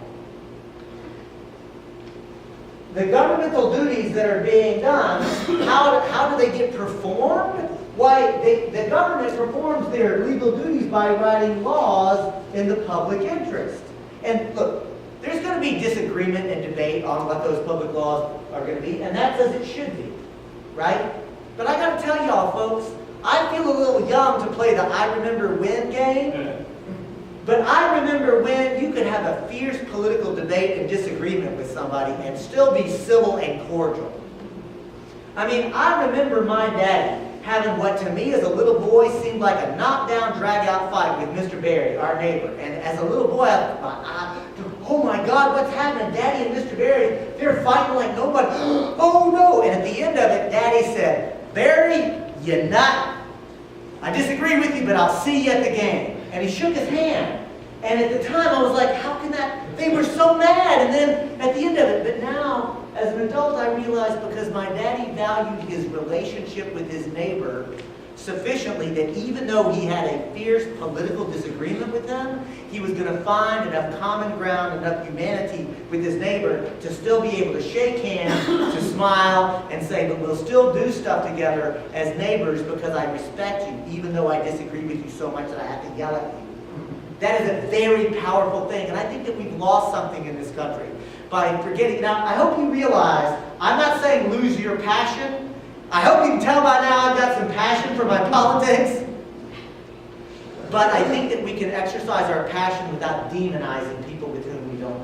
the governmental duties that are being done, how do they get performed? Why, the government performs their legal duties by writing laws in the public interest. And look, there's going to be disagreement and debate on what those public laws are going to be, and that's as it should be, right? But I got to tell y'all, folks, I feel a little young to play the I remember when game. But I remember when you could have a fierce political debate and disagreement with somebody and still be civil and cordial. I mean, I remember my daddy having what to me as a little boy seemed like a knockdown, drag-out fight with Mr. Barry, our neighbor. And as a little boy, oh my God, what's happening? Daddy and Mr. Barry, they're fighting like nobody. Oh no! And at the end of it, Daddy said, Barry, you're not. I disagree with you, but I'll see you at the game. And he shook his hand. And at the time, I was like, how can that? They were so mad. And then at the end of it, but now, as an adult, I realized because my daddy valued his relationship with his neighbor sufficiently that even though he had a fierce political disagreement with them, he was going to find enough common ground, enough humanity with his neighbor to still be able to shake hands, to smile, and say, but we'll still do stuff together as neighbors because I respect you, even though I disagree with you so much that I have to yell at you. That is a very powerful thing, and I think that we've lost something in this country by forgetting. Now, I hope you realize, I'm not saying lose your passion. I hope you can tell by now I've got some passion for my politics. But I think that we can exercise our passion without demonizing people with whom we don't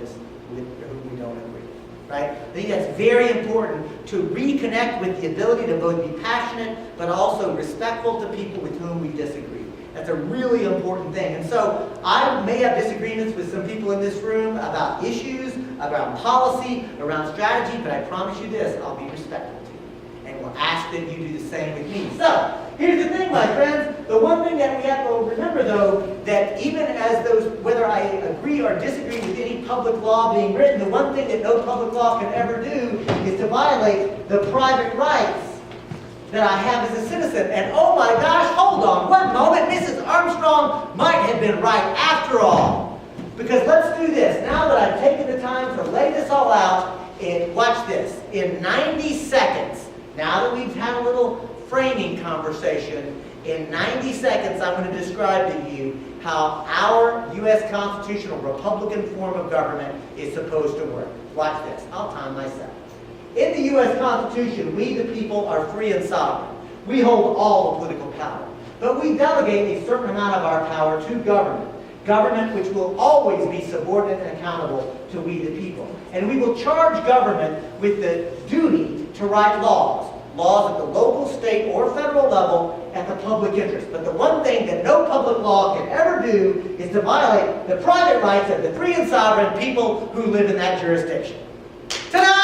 agree. Right? I think that's very important to reconnect with the ability to both be passionate but also respectful to people with whom we disagree. That's a really important thing. And so I may have disagreements with some people in this room about issues, around policy, around strategy, but I promise you this, I'll be respectful to you. And will ask that you do the same with me. So, here's the thing, my friends. The one thing that we have to remember, though, that even as those, whether I agree or disagree with any public law being written, the one thing that no public law can ever do is to violate the private rights that I have as a citizen. And oh my gosh, hold on one moment. Mrs. Armstrong might have been right after all. Because let's do this. Now that I've taken the time to lay this all out, watch this. In 90 seconds, now that we've had a little framing conversation, in 90 seconds I'm going to describe to you how our U.S. constitutional Republican form of government is supposed to work. Watch this. I'll time myself. In the U.S. Constitution, we the people are free and sovereign. We hold all the political power. But we delegate a certain amount of our power to government. Government which will always be subordinate and accountable to we the people. And we will charge government with the duty to write laws. Laws at the local, state, or federal level at the public interest. But the one thing that no public law can ever do is to violate the private rights of the free and sovereign people who live in that jurisdiction. Ta-da!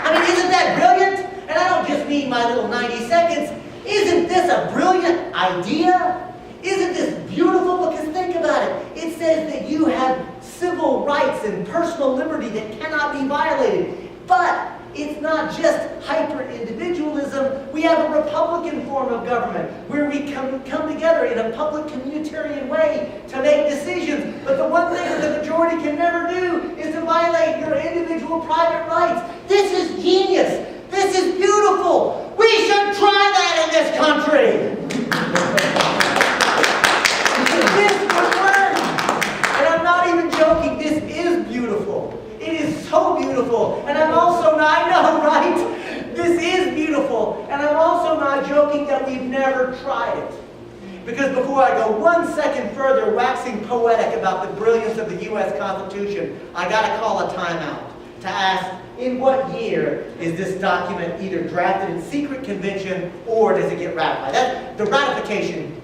I mean, isn't that brilliant? And I don't just mean my little 90 seconds. Isn't this a brilliant idea? Isn't this beautiful? Because think about it. It says that you have civil rights and personal liberty that cannot be violated. But it's not just hyper-individualism. We have a Republican form of government where we come together in a public communitarian way to make decisions. But the one thing that the majority can never do is to violate your individual private rights. This is genius. This is beautiful. We should try that in this country. This would work. And I'm not even joking. This is beautiful. It is so beautiful. And I'm also not, I know, right? This is beautiful. And I'm also not joking that we've never tried it. Because before I go 1 second further waxing poetic about the brilliance of the U.S. Constitution, I got to call a timeout to ask in what year is this document either drafted in secret convention or does it get ratified? That's the ratification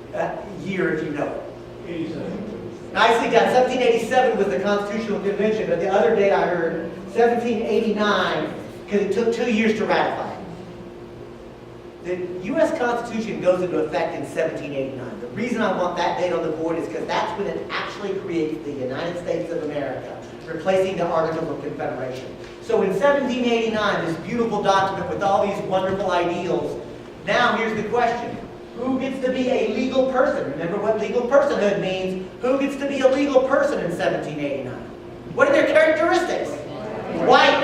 year, if you know it. 87. Nicely done. 1787 was the Constitutional Convention, but the other date I heard, 1789, because it took 2 years to ratify it. The U.S. Constitution goes into effect in 1789. The reason I want that date on the board is because that's when it actually creates the United States of America, replacing the Articles of Confederation. So in 1789, this beautiful document with all these wonderful ideals, now here's the question. Who gets to be a legal person? Remember what legal personhood means. Who gets to be a legal person in 1789? What are their characteristics? White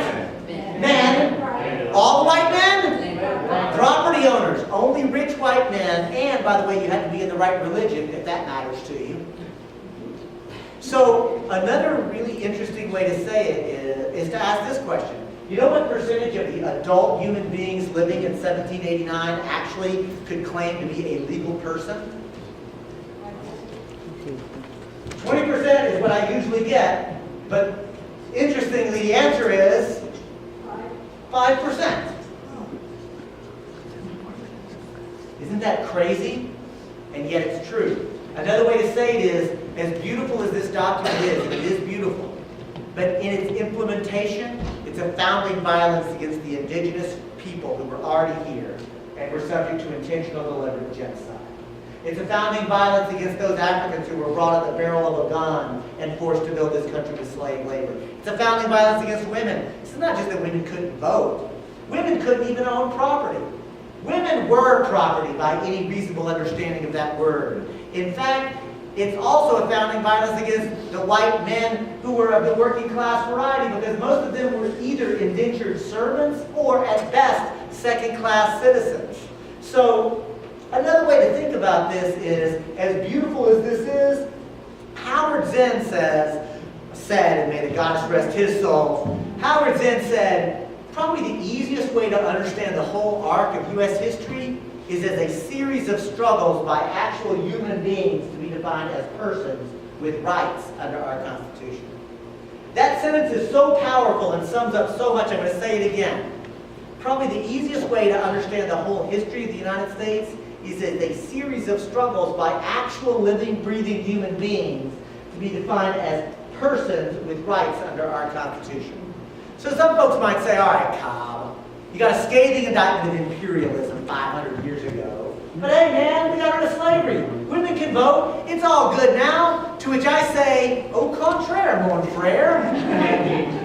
men. All white men? Property owners. Only rich white men. And, by the way, you had to be in the right religion if that matters to you. So, another really interesting way to say it is to ask this question. You know what percentage of the adult human beings living in 1789 actually could claim to be a legal person? 20% is what I usually get, but interestingly the answer is 5%. Isn't that crazy? And yet it's true. Another way to say it is, as beautiful as this document is, and it is beautiful, but in its implementation, it's a founding violence against the indigenous people who were already here and were subject to intentional deliberate genocide. It's a founding violence against those Africans who were brought at the barrel of a gun and forced to build this country with slave labor. It's a founding violence against women. It's not just that women couldn't vote. Women couldn't even own property. Women were property by any reasonable understanding of that word. In fact, it's also a founding violence against the white men who were of the working class variety, because most of them were either indentured servants or, at best, second-class citizens. So, another way to think about this is, as beautiful as this is, Howard Zinn said, and may the goddess rest his soul, Howard Zinn said, probably the easiest way to understand the whole arc of U.S. history is as a series of struggles by actual human beings to be defined as persons with rights under our Constitution. That sentence is so powerful and sums up so much, I'm going to say it again. Probably the easiest way to understand the whole history of the United States is as a series of struggles by actual living, breathing human beings to be defined as persons with rights under our Constitution. So some folks might say, all right, Cobb, you got a scathing indictment of imperialism 500 years ago. But hey, man, we got rid of slavery. Women can vote. It's all good now. To which I say, au contraire, mon frere.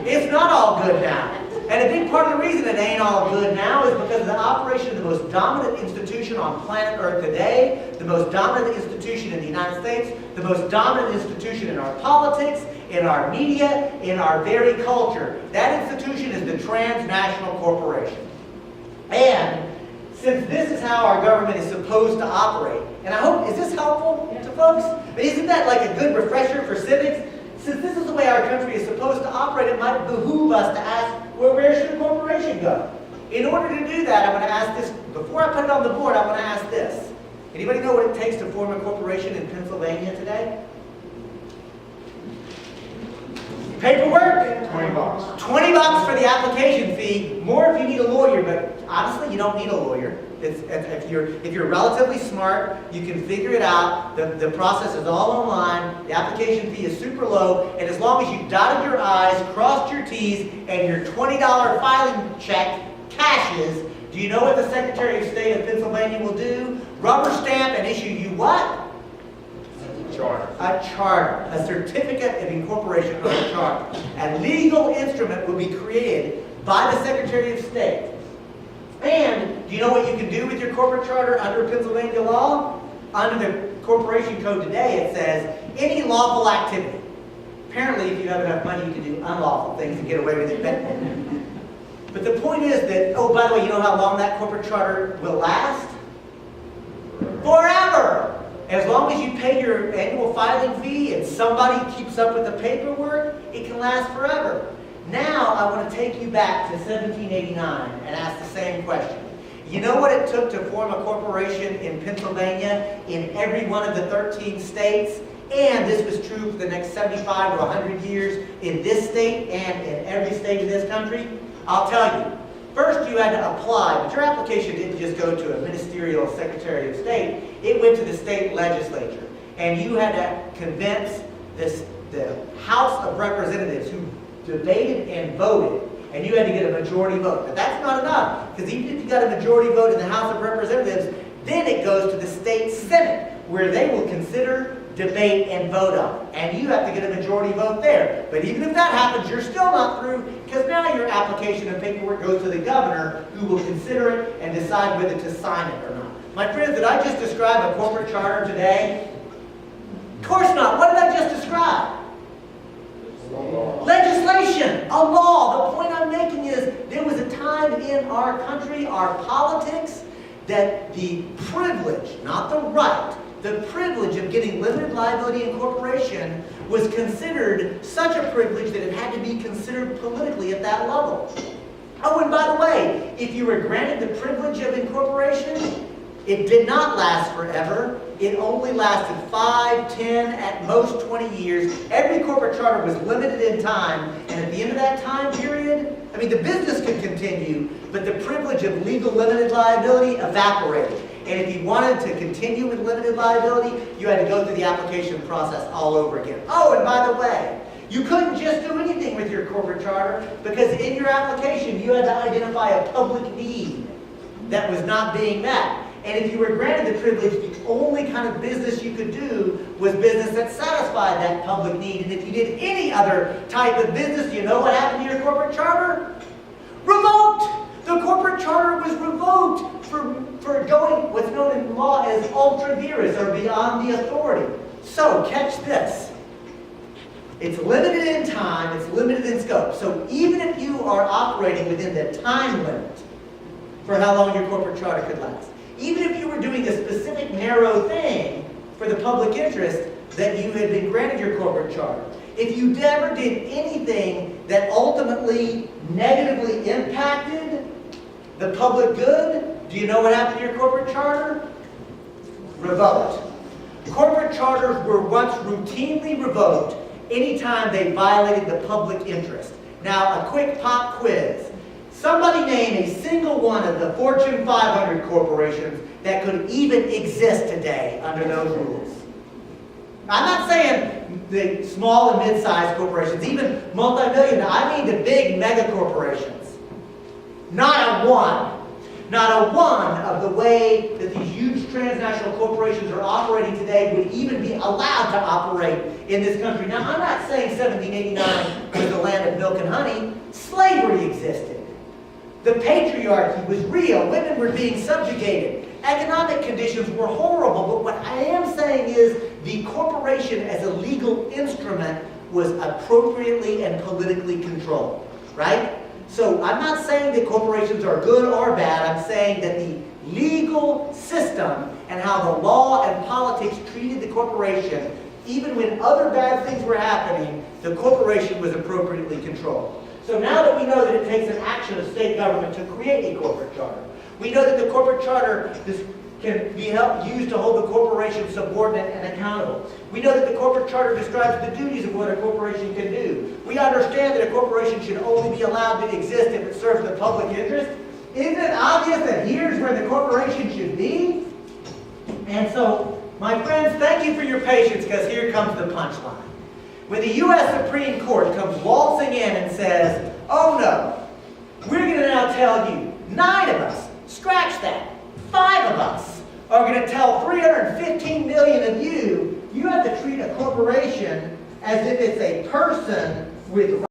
It's not all good now. And a big part of the reason it ain't all good now is because of the operation of the most dominant institution on planet Earth today, the most dominant institution in the United States, the most dominant institution in our politics, in our media, in our very culture. That institution is the transnational corporation. And since this is how our government is supposed to operate, and I hope, is this helpful to folks? Isn't that like a good refresher for civics? Since this is the way our country is supposed to operate, it might behoove us to ask, well, where should a corporation go? In order to do that, I want to ask this, before I put it on the board, I want to ask this. Anybody know what it takes to form a corporation in Pennsylvania today? Paperwork? $20. $20 for the application fee. More if you need a lawyer, but honestly, you don't need a lawyer. If you're relatively smart, you can figure it out. The process is all online. The application fee is super low, and as long as you dotted your I's, crossed your T's, and your $20 filing check cashes, do you know what the Secretary of State of Pennsylvania will do? Rubber stamp and issue you what? Charter. A charter, a certificate of incorporation or a charter. A legal instrument will be created by the Secretary of State. And do you know what you can do with your corporate charter under Pennsylvania law? Under the Corporation Code today, it says any lawful activity. Apparently, if you have enough money, you can do unlawful things and get away with it. But the point is that, oh, by the way, you know how long that corporate charter will last? Forever! As long as you pay your annual filing fee and somebody keeps up with the paperwork, it can last forever. Now, I want to take you back to 1789 and ask the same question. You know what it took to form a corporation in Pennsylvania in every one of the 13 states? And this was true for the next 75 or 100 years in this state and in every state in this country? I'll tell you. First, you had to apply, but your application didn't just go to a ministerial secretary of state. It went to the state legislature. And you had to convince the House of Representatives who debated and voted, and you had to get a majority vote. But that's not enough, because even if you got a majority vote in the House of Representatives, then it goes to the state Senate, where they will consider, debate, and vote on it. And you have to get a majority vote there. But even if that happens, you're still not through, because now your application and paperwork goes to the governor, who will consider it and decide whether to sign it or not. My friends, did I just describe a corporate charter today? Of course not. What did I just describe? Legislation, a law. The point I'm making is there was a time in our country, our politics, that the privilege, not the right, the privilege of getting limited liability incorporation was considered such a privilege that it had to be considered politically at that level. Oh, and by the way, if you were granted the privilege of incorporation, it did not last forever. It only lasted 5, 10, at most 20 years. Every corporate charter was limited in time, and at the end of that time period, I mean, the business could continue, but the privilege of legal limited liability evaporated. And if you wanted to continue with limited liability, you had to go through the application process all over again. Oh, and by the way, you couldn't just do anything with your corporate charter, because in your application, you had to identify a public need that was not being met. And if you were granted the privilege, the only kind of business you could do was business that satisfied that public need. And if you did any other type of business, you know what happened to your corporate charter? Revoked! The corporate charter was revoked for going what's known in law as ultra vires, or beyond the authority. So, catch this. It's limited in time, it's limited in scope. So even if you are operating within the time limit for how long your corporate charter could last, even if you were doing a specific narrow thing for the public interest that you had been granted your corporate charter, if you never did anything that ultimately negatively impacted the public good, do you know what happened to your corporate charter? Revoked. Corporate charters were once routinely revoked anytime they violated the public interest. Now, a quick pop quiz. Somebody name a single one of the Fortune 500 corporations that could even exist today under those rules. I'm not saying the small and mid-sized corporations, even multi-million. I mean the big mega corporations. Not a one. Not a one of the way that these huge transnational corporations are operating today would even be allowed to operate in this country. Now, I'm not saying 1789 was the land of milk and honey. Slavery existed. The patriarchy was real. Women were being subjugated. Economic conditions were horrible. But what I am saying is the corporation as a legal instrument was appropriately and politically controlled. Right? So I'm not saying that corporations are good or bad. I'm saying that the legal system and how the law and politics treated the corporation, even when other bad things were happening, the corporation was appropriately controlled. So now that we know that it takes an action of state government to create a corporate charter, we know that the corporate charter can be used to hold the corporation subordinate and accountable. We know that the corporate charter describes the duties of what a corporation can do. We understand that a corporation should only be allowed to exist if it serves the public interest. Isn't it obvious that here's where the corporation should be? And so, my friends, thank you for your patience, because here comes the punchline. When the U.S. Supreme Court comes waltzing in and says, oh no, we're going to now tell you, 9 of us, scratch that, 5 of us, are going to tell 315 million of you, you have to treat a corporation as if it's a person with